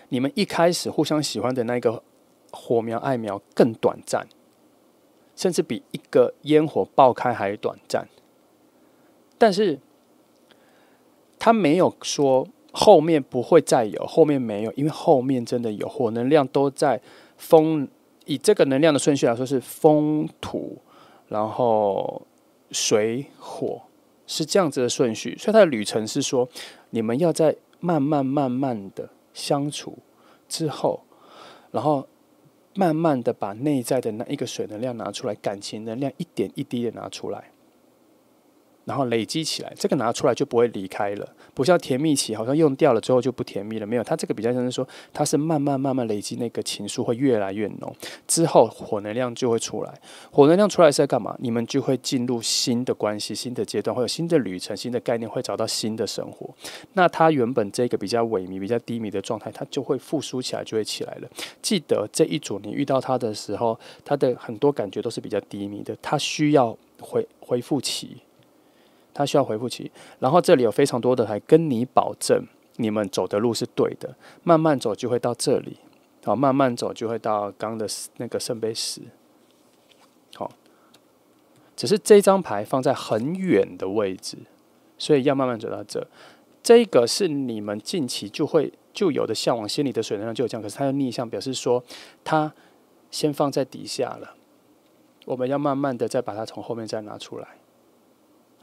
你们一开始互相喜欢的那个火苗爱苗更短暂。甚至比一个烟火爆开还短暂，但是他没有说后面不会再有，后面没有，因为后面真的有火能量都在风，以这个能量的顺序来说是风土，然后水火是这样子的顺序，所以它的旅程是说，你们要在慢慢的相处之后，然后慢慢的把内在的那一个水能量拿出来，感情能量一点一滴的拿出来，然后累积起来，这个拿出来就不会离开了，不像甜蜜期好像用掉了之后就不甜蜜了，没有，它这个比较像是说，它是慢慢累积，那个情愫会越来越浓，之后火能量就会出来，火能量出来是在干嘛？你们就会进入新的关系、新的阶段，会有新的旅程、新的概念，会找到新的生活。那它原本这个比较萎靡、比较低迷的状态，它就会复苏起来，就会起来了。记得这一组你遇到他的时候，他的很多感觉都是比较低迷的，他需要恢复期。他需要回复期，然后这里有非常多的还跟你保证，你们走的路是对的，慢慢走就会到这里，好，慢慢走就会到刚的那个圣杯10，好，只是这张牌放在很远的位置，所以要慢慢走到这。这个是你们近期就有的向往，心里的水能量就有这样，可是它要逆向，表示说它先放在底下了，我们要慢慢的再把它从后面再拿出来。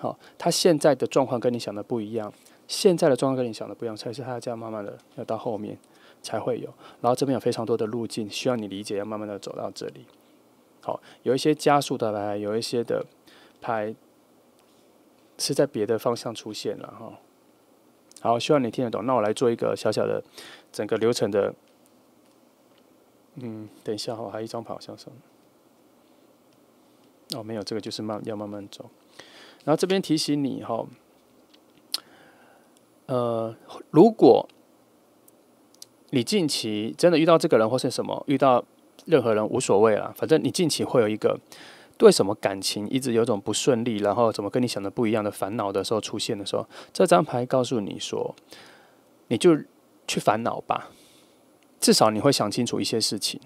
好，他现在的状况跟你想的不一样，现在的状况跟你想的不一样，才是他要这样慢慢的要到后面才会有。然后这边有非常多的路径，需要你理解，要慢慢的走到这里。好，有一些加速的牌，有一些的牌是在别的方向出现了哈。好，希望你听得懂。那我来做一个小小的整个流程的，等一下哈，还有一张牌好像是，哦，没有，这个就是要慢慢走。然后这边提醒你哈，如果你近期真的遇到这个人或是什么，遇到任何人无所谓啦，反正你近期会有一个对什么感情一直有种不顺利，然后怎么跟你想的不一样的烦恼的时候出现的时候，这张牌告诉你说，你就去烦恼吧，至少你会想清楚一些事情。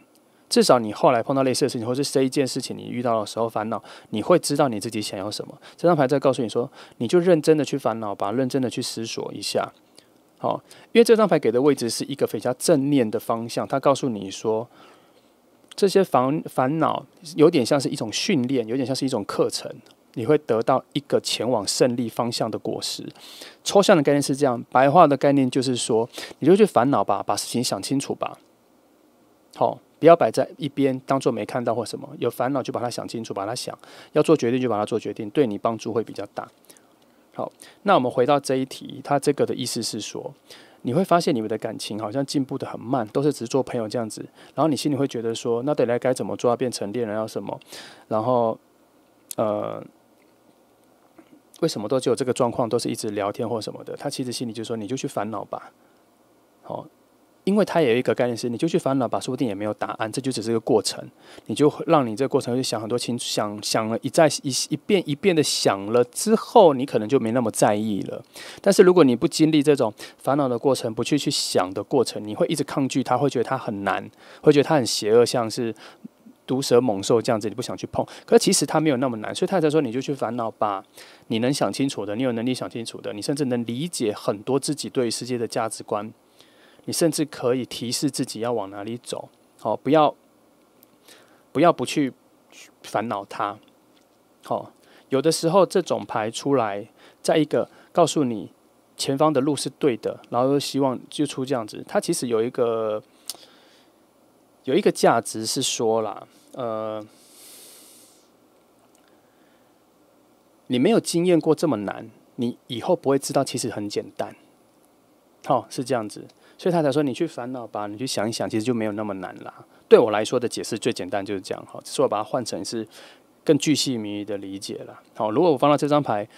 至少你后来碰到类似的事情，或是这一件事情你遇到的时候烦恼，你会知道你自己想要什么。这张牌在告诉你说，你就认真的去烦恼吧，认真的去思索一下。好，因为这张牌给的位置是一个非常正面的方向，它告诉你说，这些烦恼有点像是一种训练，有点像是一种课程，你会得到一个前往胜利方向的果实。抽象的概念是这样，白话的概念就是说，你就去烦恼吧，把事情想清楚吧。好。不要摆在一边，当做没看到或什么。有烦恼就把它想清楚，把它想。要做决定就把它做决定，对你帮助会比较大。好，那我们回到这一题，它这个的意思是说，你会发现你们的感情好像进步的很慢，都是只做朋友这样子。然后你心里会觉得说，那等来该怎么做要变成恋人要什么？然后，为什么都只有这个状况，都是一直聊天或什么的？他其实心里就说，你就去烦恼吧。好。因为他也有一个概念是，你就去烦恼吧，说不定也没有答案，这就只是个过程。你就让你这个过程去想很多想了一遍一遍的想了之后，你可能就没那么在意了。但是如果你不经历这种烦恼的过程，不去想的过程，你会一直抗拒它，会觉得它很难，会觉得它很邪恶，像是毒蛇猛兽这样子，你不想去碰。可是其实它没有那么难，所以他才说你就去烦恼吧。你能想清楚的，你有能力想清楚的，你甚至能理解很多自己对于世界的价值观。你甚至可以提示自己要往哪里走，好，不要不去烦恼它，好，有的时候这种牌出来，在一个告诉你前方的路是对的，然后又希望就出这样子，它其实有一个价值是说啦，你没有经验过这么难，你以后不会知道其实很简单，好，是这样子。所以他才说你去烦恼吧，你去想一想，其实就没有那么难啦。对我来说的解释最简单就是这样哈，只是我把它换成是更巨细靡遗的理解了。好，如果我放到这张牌，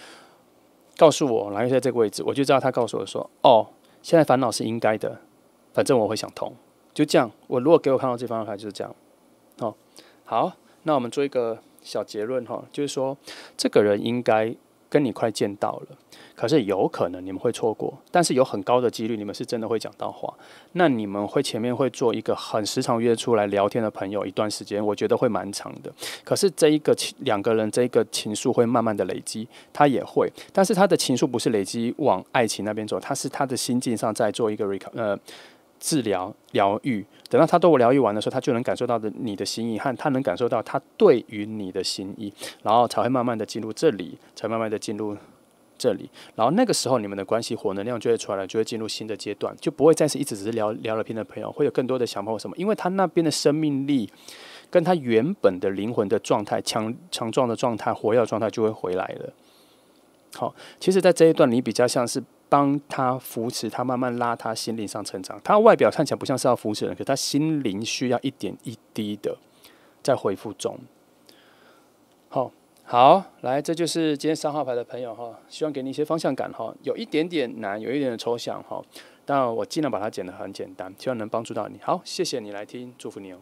告诉我，然后在这个位置，我就知道他告诉我说，哦，现在烦恼是应该的，反正我会想通，就这样。我如果给我看到这张牌就是这样。哦，好，那我们做一个小结论哈，就是说这个人应该跟你快见到了，可是有可能你们会错过，但是有很高的几率你们是真的会讲到话。那你们会前面会做一个很时常约出来聊天的朋友一段时间，我觉得会蛮长的。可是这一个两个人这一个情愫会慢慢的累积，他也会，但是他的情愫不是累积往爱情那边走，他是他的心境上在做一个治疗疗愈。等到他都疗愈完的时候，他就能感受到的你的心意，和他能感受到他对于你的心意，然后才会慢慢的进入这里，才慢慢的进入这里，然后那个时候你们的关系火能量就会出来了，就会进入新的阶段，就不会再是一直只是聊了天的朋友，会有更多的想法或什么，因为他那边的生命力跟他原本的灵魂的状态、强壮的状态、活跃的状态就会回来了。好，其实，在这一段你比较像是帮他扶持他，慢慢拉他心灵上成长。他外表看起来不像是要扶持人，可他心灵需要一点一滴的在恢复中。好，来，这就是今天3号牌的朋友哈，希望给你一些方向感哈，有一点点难，有一点点抽象哈，但我尽量把它剪得很简单，希望能帮助到你。好，谢谢你来听，祝福你哦。